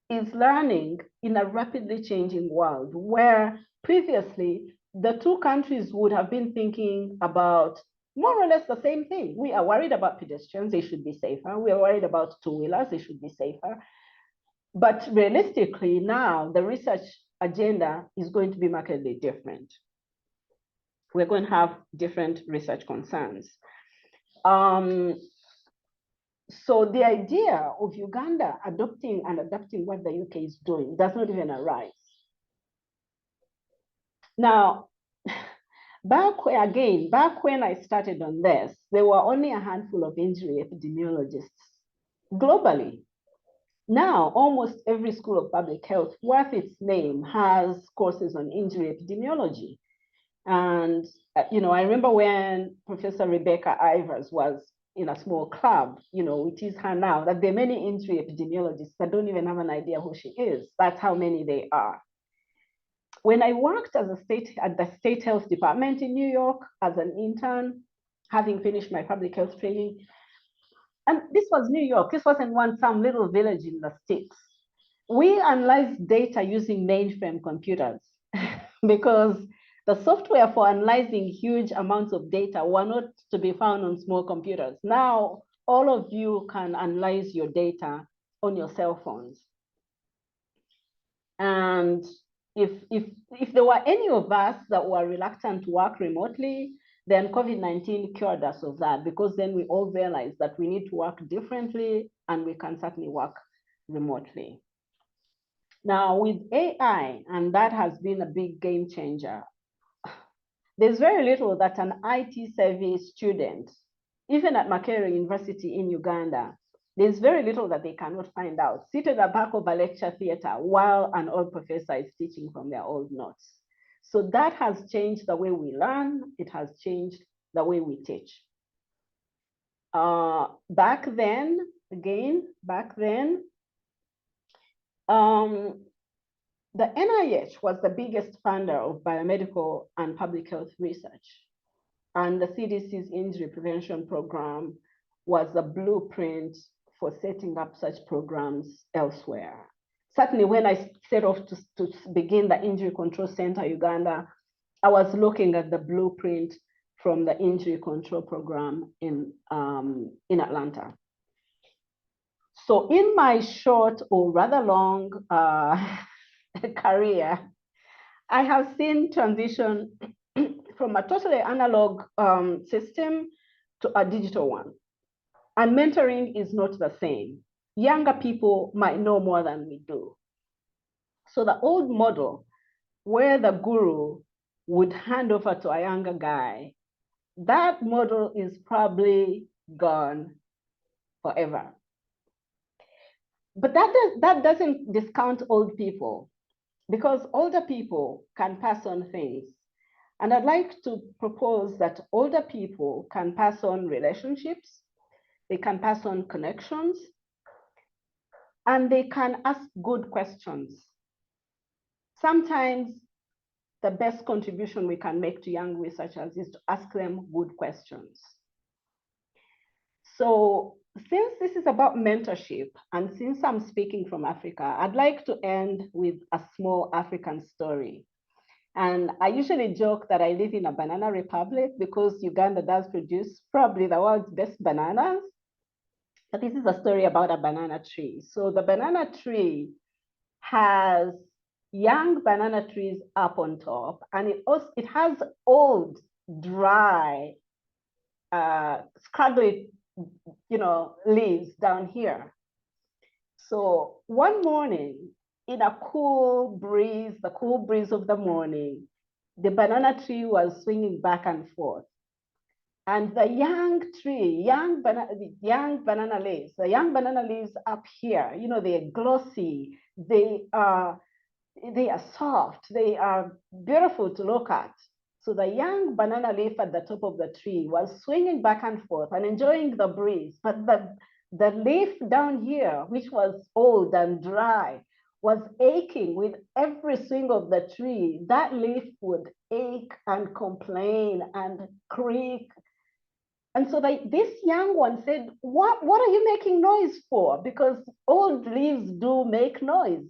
is learning in a rapidly changing world where previously the two countries would have been thinking about more or less the same thing. We are worried about pedestrians, they should be safer. We are worried about two-wheelers, they should be safer. But realistically now, the research agenda is going to be markedly different. We're going to have different research concerns. So the idea of Uganda adopting and adapting what the UK is doing does not even arise. Now, back when I started on this, there were only a handful of injury epidemiologists globally. Now, almost every school of public health worth its name has courses on injury epidemiology. And, I remember when Professor Rebecca Ivers was in a small club, it is her now, that there are many injury epidemiologists that don't even have an idea who she is. That's how many they are. When I worked at the State Health Department in New York as an intern, having finished my public health training, and this was New York, this wasn't some little village in the sticks. We analyzed data using mainframe computers because the software for analyzing huge amounts of data were not to be found on small computers. Now, all of you can analyze your data on your cell phones. And if there were any of us that were reluctant to work remotely, then COVID-19 cured us of that, because then we all realized that we need to work differently and we can certainly work remotely. Now with AI, and that has been a big game changer, there's very little that an IT service student, even at Makerere University in Uganda, there's very little that they cannot find out, seated at the back of a lecture theater while an old professor is teaching from their old notes. So that has changed the way we learn. It has changed the way we teach. Back then, the NIH was the biggest funder of biomedical and public health research. And the CDC's injury prevention program was the blueprint for setting up such programs elsewhere. Certainly when I set off to begin the Injury Control Center Uganda, I was looking at the blueprint from the injury control program in Atlanta. So in my short or rather long career, I have seen transition from a totally analog system to a digital one. And mentoring is not the same. Younger people might know more than we do. So the old model where the guru would hand over to a younger guy, that model is probably gone forever. But that doesn't discount old people, because older people can pass on things. And I'd like to propose that older people can pass on relationships, they can pass on connections, and they can ask good questions. Sometimes the best contribution we can make to young researchers is to ask them good questions. So since this is about mentorship, and since I'm speaking from Africa, I'd like to end with a small African story. And I usually joke that I live in a banana republic because Uganda does produce probably the world's best bananas. But this is a story about a banana tree. So the banana tree has, young banana trees up on top, and it has old, dry, scraggly, leaves down here. So one morning, in a cool breeze, the cool breeze of the morning, the banana tree was swinging back and forth. And the young banana leaves up here, they're glossy, they are soft, they are beautiful to look at. So the young banana leaf at the top of the tree was swinging back and forth and enjoying the breeze. But the leaf down here, which was old and dry, was aching with every swing of the tree. That leaf would ache and complain and creak. And so this young one said, what are you making noise for? Because old leaves do make noise.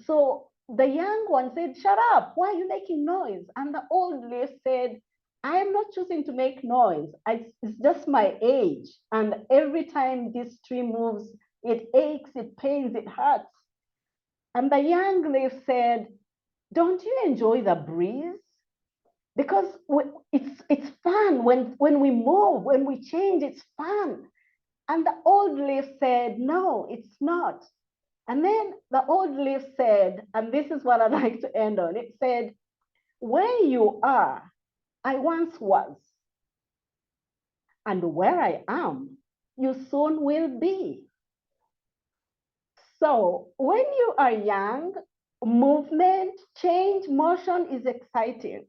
So the young one said, shut up, why are you making noise? And the old leaf said, I am not choosing to make noise. It's just my age. And every time this tree moves, it aches, it pains, it hurts. And the young leaf said, don't you enjoy the breeze? Because it's fun when we move, when we change, it's fun. And the old leaf said, no, it's not. And then the old leaf said, and this is what I'd like to end on, it said, where you are, I once was. And where I am, you soon will be. So when you are young, movement, change, motion is exciting.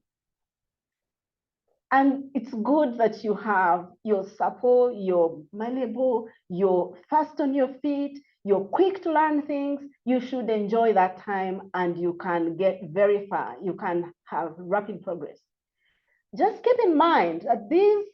And it's good that you're supple, you're malleable, you're fast on your feet, you're quick to learn things. You should enjoy that time and you can get very far. You can have rapid progress. Just keep in mind that these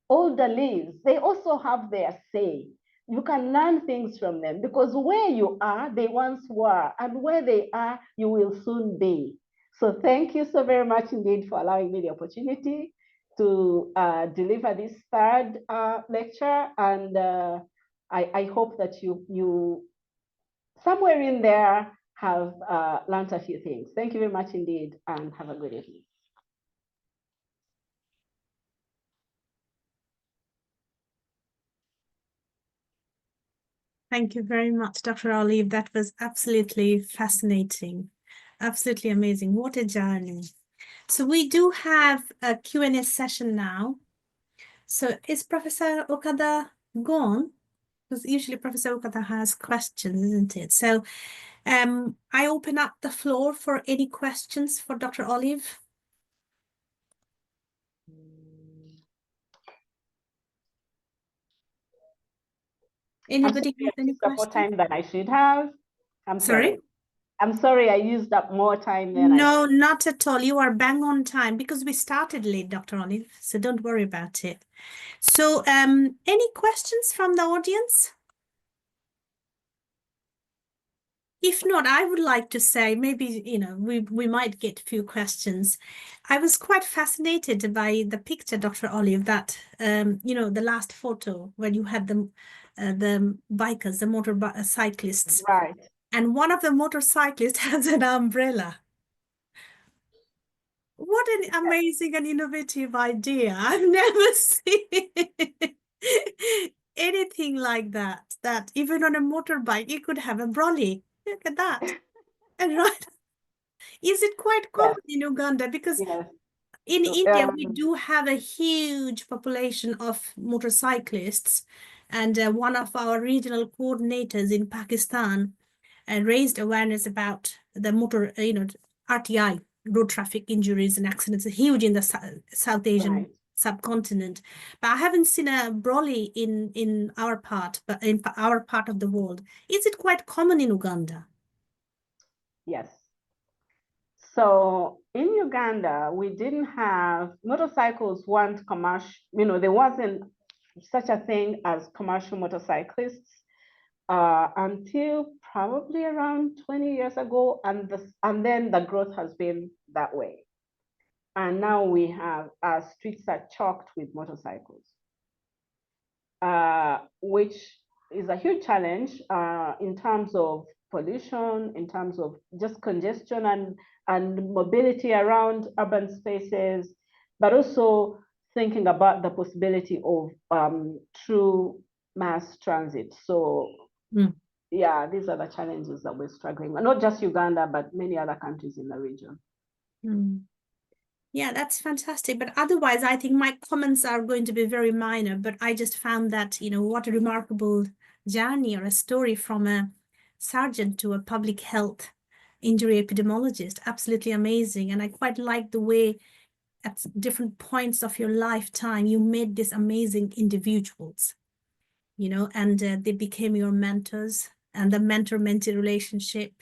older leaves, they also have their say. You can learn things from them because where you are, they once were, and where they are, you will soon be. So thank you so very much indeed for allowing me the opportunity to deliver this third lecture. And I hope that you somewhere in there have learned a few things. Thank you very much indeed, and have a good evening. Thank you very much, Dr. Olive. That was absolutely fascinating, absolutely amazing. What a journey. So we do have a Q&A session now. So is Professor Okada gone? Because usually Professor Okada has questions, isn't it? So I open up the floor for any questions for Dr. Olive. Anybody have any questions? More time than I should have. I'm Sorry? I'm sorry I used up more time than No, not at all. You are bang on time because we started late, Dr. Olive. So don't worry about it. So any questions from the audience? If not, I would like to say maybe, we might get a few questions. I was quite fascinated by the picture, Dr. Olive, that, the last photo when you had the bikers, the motorcyclists. Right. And one of the motorcyclists has an umbrella. What an amazing and innovative idea. I've never seen anything like that, that even on a motorbike, you could have a brolly. Look at that. And right, is it quite common in Uganda? Because in India, we do have a huge population of motorcyclists. And one of our regional coordinators in Pakistan raised awareness about the motor, RTI, road traffic injuries and accidents, are huge in the South Asian subcontinent. But I haven't seen a brolly in our part, but in our part of the world. Is it quite common in Uganda? Yes. So in Uganda, we didn't have, motorcycles weren't commercial, there wasn't such a thing as commercial motorcyclists until probably around 20 years ago. And then the growth has been that way. And now we have, our streets are choked with motorcycles, which is a huge challenge in terms of pollution, in terms of just congestion and mobility around urban spaces, but also thinking about the possibility of true mass transit. So yeah, these are the challenges that we're struggling with, not just Uganda, but many other countries in the region. Yeah, that's fantastic. But otherwise, I think my comments are going to be very minor, but I just found that, what a remarkable journey or a story from a sergeant to a public health injury epidemiologist. Absolutely amazing. And I quite like the way at different points of your lifetime, you made these amazing individuals, and they became your mentors, and the mentor-mentee relationship.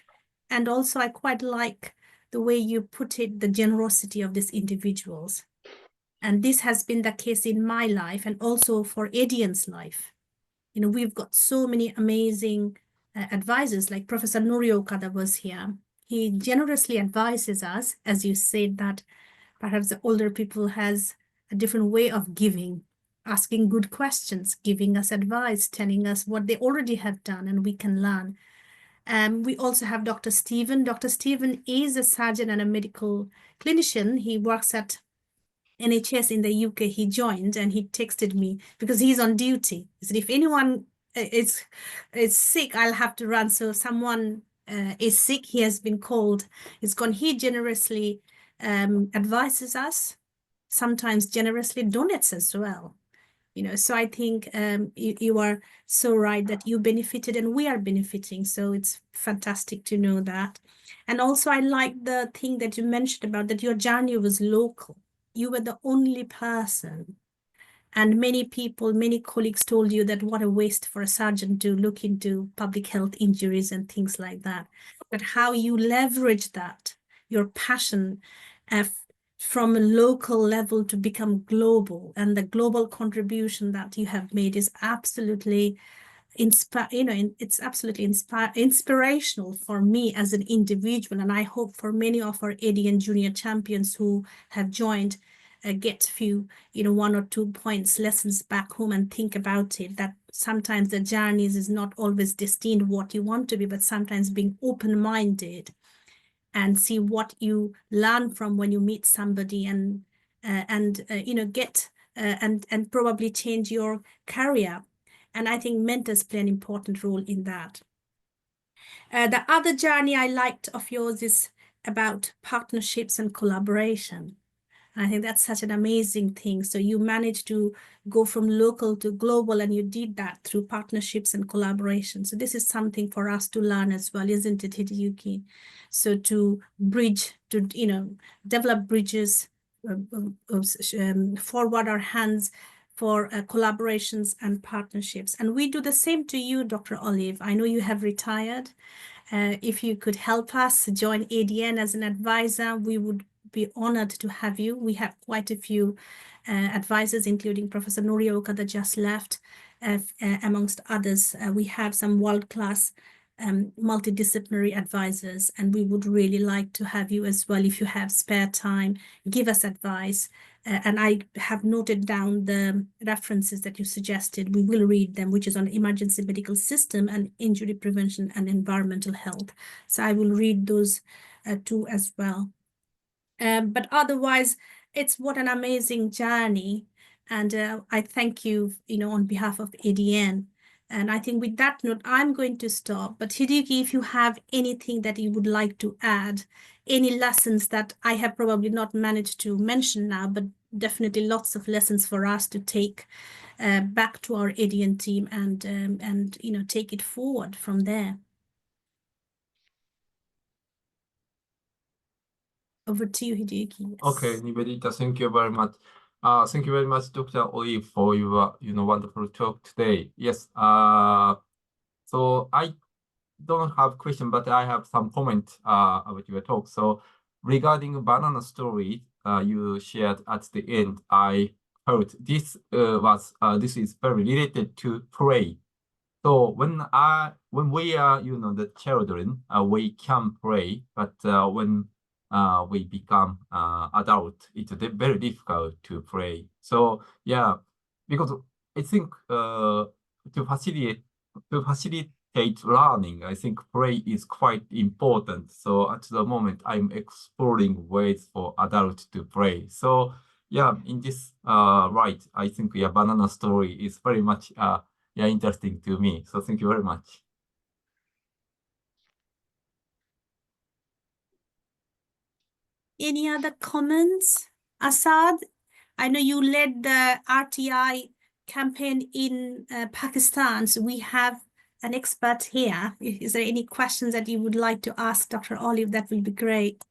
And also, I quite like the way you put it, the generosity of these individuals. And this has been the case in my life and also for Edian's life. We've got so many amazing advisors, like Professor Nori Okada was here. He generously advises us, as you said, that perhaps the older people has a different way of giving, asking good questions, giving us advice, telling us what they already have done, and we can learn. We also have Dr. Stephen. Dr. Stephen is a surgeon and a medical clinician. He works at NHS in the UK. He joined and he texted me because he's on duty. He said, if anyone is sick, I'll have to run. So someone is sick, he has been called, he's gone. He generously advises us, sometimes generously donates as well. So I think you are so right that you benefited and we are benefiting. So it's fantastic to know that. And also I like the thing that you mentioned about that your journey was local. You were the only person. And many people, many colleagues told you that what a waste for a surgeon to look into public health injuries and things like that. But how you leverage that, your passion from a local level to become global, and the global contribution that you have made is absolutely it's absolutely inspirational for me as an individual. And I hope for many of our ADN junior champions who have joined get few, 1 or 2 points, lessons back home and think about it, that sometimes the journeys is not always destined what you want to be, but sometimes being open-minded and see what you learn from when you meet somebody and get and probably change your career. And I think mentors play an important role in that. The other journey I liked of yours is about partnerships and collaboration. I think that's such an amazing thing. So you managed to go from local to global, and you did that through partnerships and collaboration. So this is something for us to learn as well, isn't it, Hideyuki? So to bridge, to develop bridges, forward our hands for collaborations and partnerships. And we do the same to you, Dr. Olive. I know you have retired. If you could help us join ADN as an advisor, we would be honored to have you. We have quite a few advisors, including Professor Nori Okada just left, amongst others. We have some world-class multidisciplinary advisors, and we would really like to have you as well. If you have spare time, give us advice. And I have noted down the references that you suggested. We will read them, which is on emergency medical system and injury prevention and environmental health. So I will read those too as well. But otherwise, it's what an amazing journey. And I thank you, on behalf of ADN. And I think with that note, I'm going to stop. But Hideyuki, if you have anything that you would like to add, any lessons that I have probably not managed to mention now, but definitely lots of lessons for us to take back to our ADN team and take it forward from there. Over to you, Hideyuki. Yes. Okay, Nibedita, thank you very much. Thank you very much, Dr. Olive, for your wonderful talk today. Yes. So I don't have question, but I have some comment about your talk. So regarding banana story you shared at the end, I heard this this is very related to pray. So when we are the children, we can pray, but when we become adult, it's very difficult to pray. So yeah, because I think to facilitate hate learning, I think play is quite important. So at the moment, I'm exploring ways for adults to play. So yeah, in this right, I think yeah, banana story is very much yeah, interesting to me. So thank you very much. Any other comments? Assad, I know you led the RTI campaign in Pakistan, so we have an expert here. Is there any questions that you would like to ask Dr. Olive? That will be great.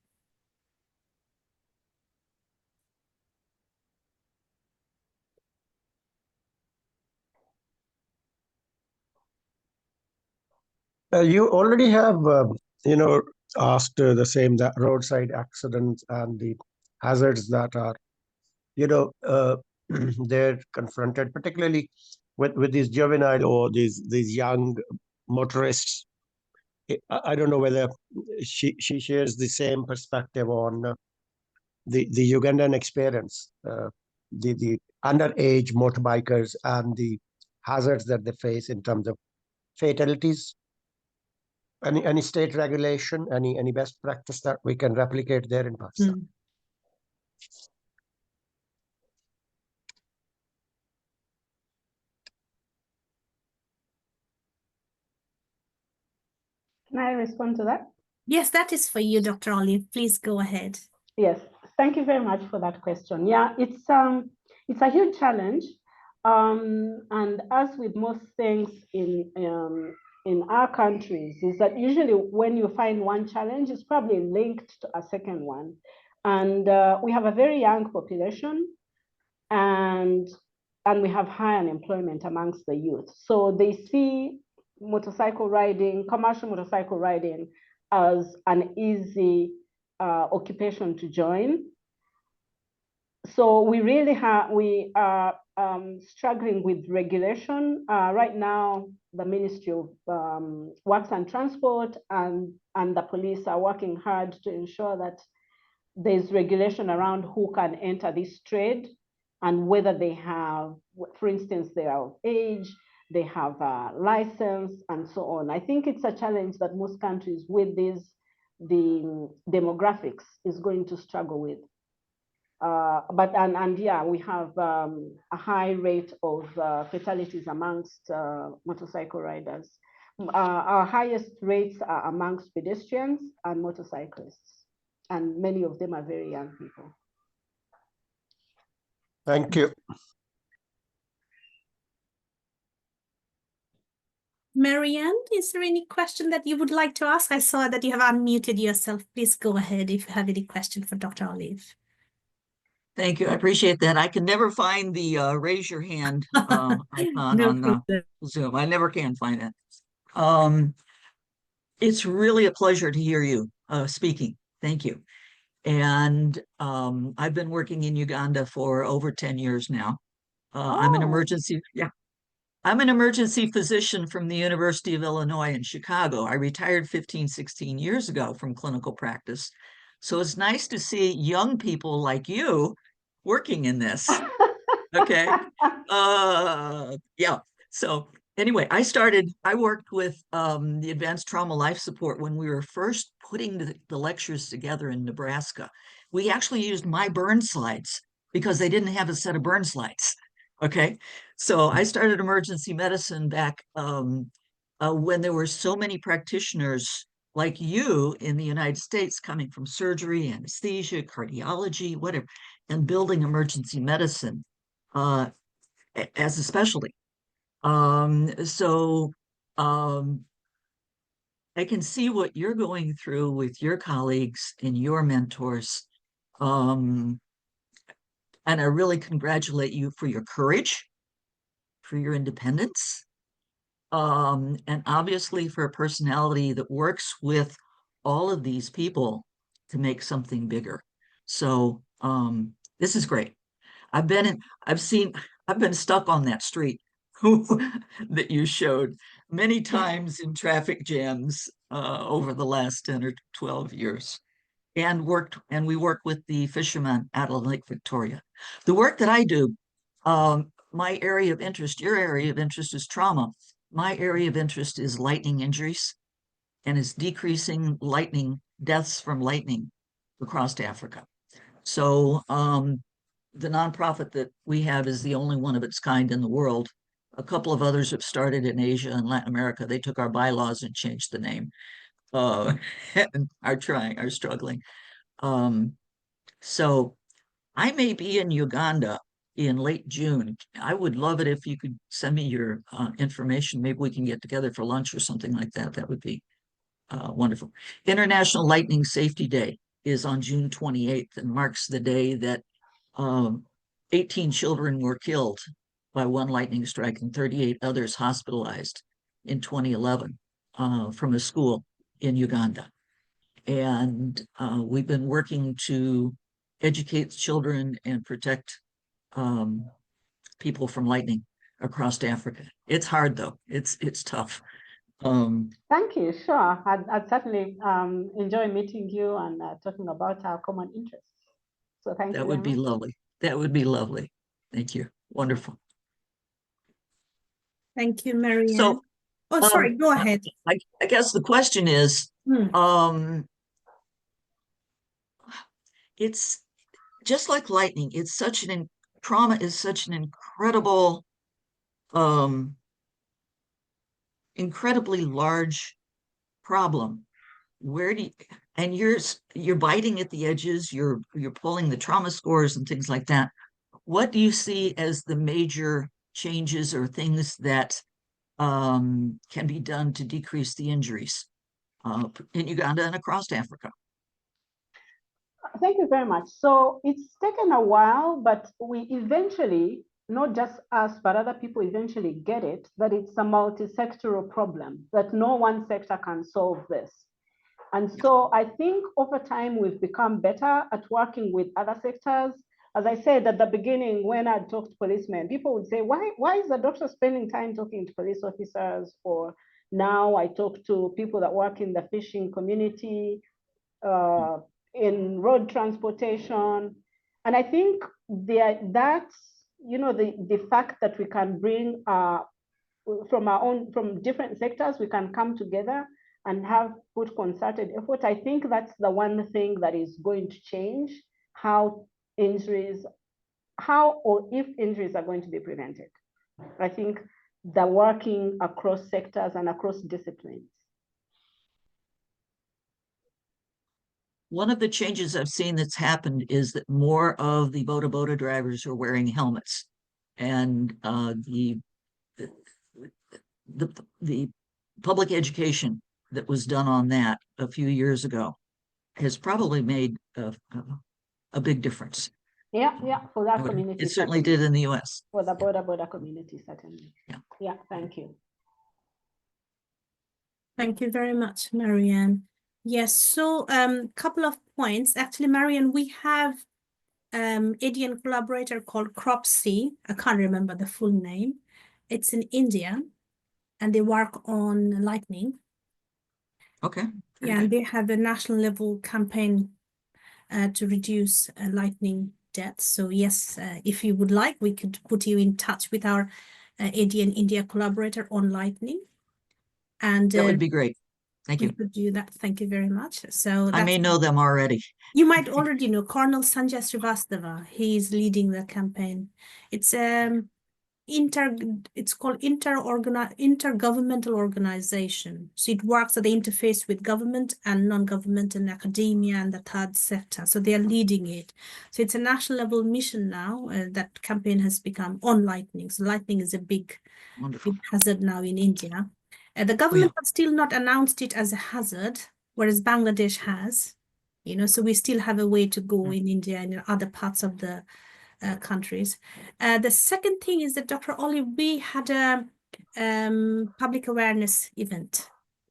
You already have, asked the same, that roadside accidents and the hazards that are, they're confronted, particularly with these juvenile or these young motorists. I don't know whether she shares the same perspective on the Ugandan experience, the underage motorbikers and the hazards that they face in terms of fatalities. Any state regulation, any best practice that we can replicate there in Pakistan? Can I respond to that? Yes, that is for you, Dr. Olive. Please go ahead. Yes, thank you very much for that question. Yeah, it's a huge challenge, and as with most things in our countries, is that usually when you find one challenge, it's probably linked to a second one, and we have a very young population, and we have high unemployment amongst the youth, so they see motorcycle riding, commercial motorcycle riding, as an easy occupation to join. So we are struggling with regulation. Right now, the Ministry of Works and Transport and the police are working hard to ensure that there's regulation around who can enter this trade and whether they have, for instance, they are of age, they have a license, and so on. I think it's a challenge that most countries with the demographics is going to struggle with. But yeah, we have a high rate of fatalities amongst motorcycle riders. Our highest rates are amongst pedestrians and motorcyclists, and many of them are very young people. Thank you. Marianne, is there any question that you would like to ask? I saw that you have unmuted yourself. Please go ahead if you have any question for Dr. Olive. Thank you. I appreciate that. I can never find the raise your hand icon No on problem. Zoom. I never can find it. It's really a pleasure to hear you speaking. Thank you. And I've been working in Uganda for over 10 years now. I'm an emergency physician from the University of Illinois in Chicago. I retired 15, 16 years ago from clinical practice. So it's nice to see young people like you working in this. Okay. Yeah. So anyway, I worked with the Advanced Trauma Life Support when we were first putting the lectures together in Nebraska. We actually used my burn slides because they didn't have a set of burn slides. Okay. So I started emergency medicine back when there were so many practitioners like you in the United States coming from surgery, anesthesia, cardiology, whatever, and building emergency medicine as a specialty. I can see what you're going through with your colleagues and your mentors. And I really congratulate you for your courage, for your independence, and obviously for a personality that works with all of these people to make something bigger. So this is great. I've been stuck on that street that you showed many times in traffic jams over the last 10 or 12 years, and we work with the fishermen out of Lake Victoria. The work that I do, my area of interest, your area of interest is trauma. my area of interest is lightning injuries, and it's decreasing lightning deaths from lightning across Africa. So the nonprofit that we have is the only one of its kind in the world. A couple of others have started in Asia and Latin America. They took our bylaws and changed the name. And are struggling. So I may be in Uganda in late June. I would love it if you could send me your information. Maybe we can get together for lunch or something like that. That would be wonderful. International Lightning Safety Day is on June 28th and marks the day that 18 children were killed by one lightning strike and 38 others hospitalized in 2011 from a school in Uganda. And we've been working to educate children and protect people from lightning across Africa. It's hard though. It's tough. Thank you. Sure. I'd certainly enjoy meeting you and talking about our common interests. So thank you. That would be lovely. That would be lovely. Thank you. Wonderful. Thank you, Marianne. So, sorry, go ahead. I guess the question is, it's just like lightning. It's such trauma is such an incredible, incredibly large problem. Where do you, and you're biting at the edges, you're pulling the trauma scores and things like that. What do you see as the major changes or things that can be done to decrease the injuries in Uganda and across Africa? Thank you very much. So it's taken a while, but we eventually, not just us, but other people eventually get it, that it's a multi-sectoral problem, that no one sector can solve this. And so I think over time, we've become better at working with other sectors. As I said at the beginning, when I talked to policemen, people would say, why is the doctor spending time talking to police officers? Or now I talk to people that work in the fishing community, in road transportation. And I think that's, the fact that we can bring from different sectors, we can come together and put concerted effort. I think that's the one thing that is going to change how or if injuries are going to be prevented. I think the working across sectors and across disciplines. One of the changes I've seen that's happened is that more of the boda drivers are wearing helmets, and the public education that was done on that a few years ago has probably made a big difference. Yeah, for that community. It certainly did in the US. For the border community, certainly. Yeah, thank you. Thank you very much, Marianne. Yes, so couple of points. Actually, Marianne, we have ADN collaborator called Cropsy. I can't remember the full name. It's in India, and they work on lightning. Okay. Yeah, and they have a national level campaign to reduce lightning deaths. So yes, if you would like, we could put you in touch with our ADN India collaborator on lightning. And that would be great. Thank you. We could do that. Thank you very much. So I may know them already. You might already know Colonel Sanjay Srivastava. He is leading the campaign. It's called intergovernmental organization. So it works at the interface with government and non-government and academia and the third sector. So they are leading it. So it's a national level mission now. That campaign has become on lightning. So lightning is a big hazard now in India. The government has still not announced it as a hazard, whereas Bangladesh has. So we still have a way to go in India and in other parts of the countries. The second thing is that Dr. Olive, we had a public awareness event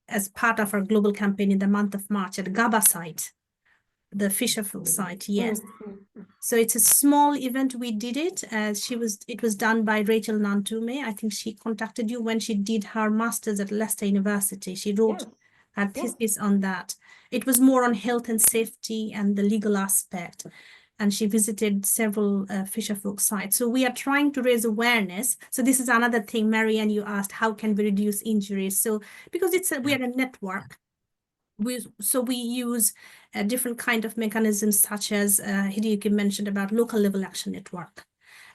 as part of our global campaign in the month of March at Gaba site, the Fisherville site, yes. So it's a small event. We did it. It was done by Rachel Nantume. I think she contacted you when she did her master's at Leicester University. She wrote her thesis on that. It was more on health and safety and the legal aspect. and she visited several fisherfolk sites. So we are trying to raise awareness. So this is another thing, Marianne, you asked, how can we reduce injuries? So because we are a network, we use a different kind of mechanisms, such as Hideyuki mentioned about local level action network.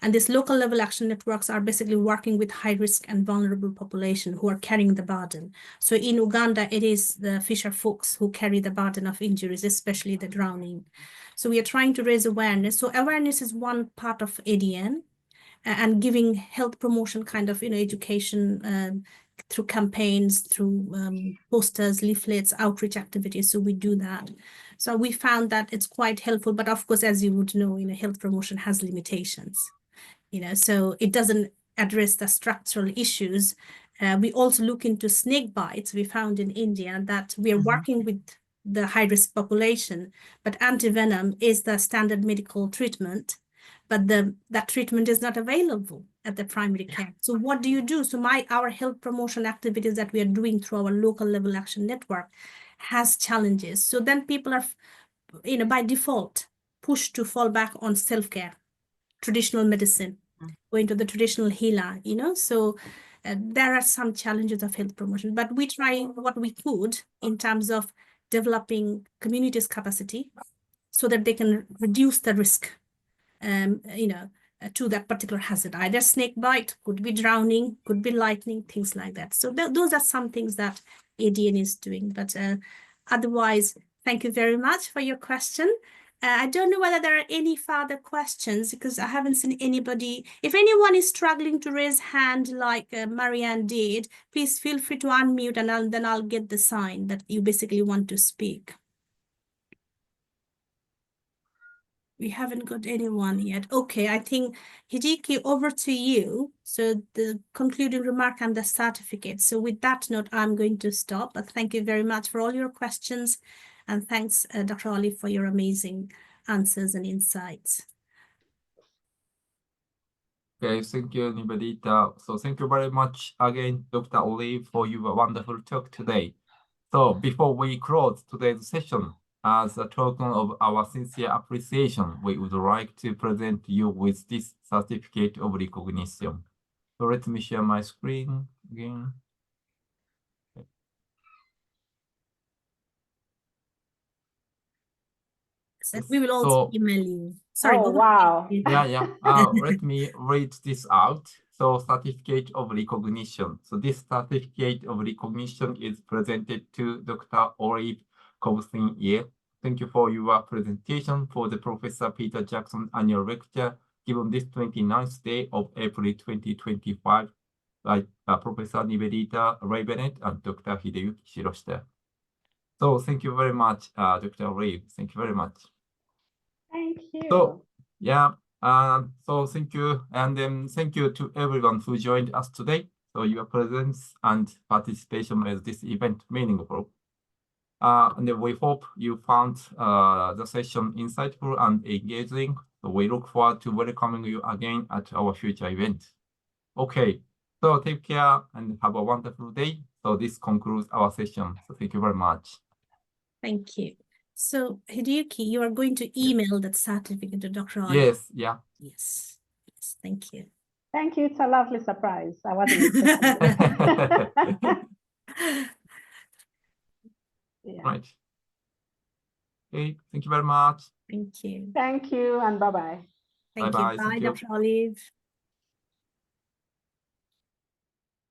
And these local level action networks are basically working with high risk and vulnerable population who are carrying the burden. So in Uganda, it is the fisher folks who carry the burden of injuries, especially the drowning. So we are trying to raise awareness. So awareness is one part of ADN, and giving health promotion kind of, education through campaigns, through posters, leaflets, outreach activities. So we do that. So we found that it's quite helpful, but of course, as you would know, health promotion has limitations. So it doesn't address the structural issues. We also look into snake bites. We found in India that we are working with the high-risk population, but antivenom is the standard medical treatment, but that treatment is not available at the primary care. So what do you do? So our health promotion activities that we are doing through our local level action network has challenges. So then people are, by default, pushed to fall back on self-care, traditional medicine, going to the traditional healer, so there are some challenges of health promotion, but we try what we could in terms of developing communities' capacity so that they can reduce the risk, to that particular hazard, either snake bite, could be drowning, could be lightning, things like that. So those are some things that ADN is doing, but otherwise, thank you very much for your question. I don't know whether there are any further questions, because I haven't seen anybody. If anyone is struggling to raise hand like Marianne did, please feel free to unmute, and then I'll get the sign that you basically want to speak. We haven't got anyone yet. Okay, I think, Hideyuki, over to you. So the concluding remark and the certificate. So with that note, I'm going to stop. But thank you very much for all your questions. And thanks, Dr. Olive, for your amazing answers and insights. Okay, thank you, Nibedita. So thank you very much again, Dr. Olive, for your wonderful talk today. So before we close today's session, as a token of our sincere appreciation, we would like to present you with this certificate of recognition. So let me share my screen again. We will also email you. Sorry. Oh, wow. Yeah. Let me read this out. So certificate of recognition. So this certificate of recognition is presented to Dr. Olive Cobson-Ye. Thank you for your presentation for the Professor Peter Jackson annual lecture given this 29th day of April 2025 by Professor Nibedita Ray-Bennett and Dr. Hideyuki Shiroshita. So thank you very much, Dr. Olive. Thank you very much. Thank you. So yeah, so thank you, and thank you to everyone who joined us today. So your presence and participation made this event meaningful. And we hope you found the session insightful and engaging. So we look forward to welcoming you again at our future event. Okay, so take care and have a wonderful day. So this concludes our session. So thank you very much. Thank you. So Hideyuki, you are going to email that certificate to Dr. Olive? Yes, yeah. Yes, thank you. Thank you. It's a lovely surprise. I wasn't expecting. Yeah. Right. Okay, thank you very much. Thank you. Thank you, and bye-bye. Thank Bye-bye. you. Bye, Thank you. Dr. Olive.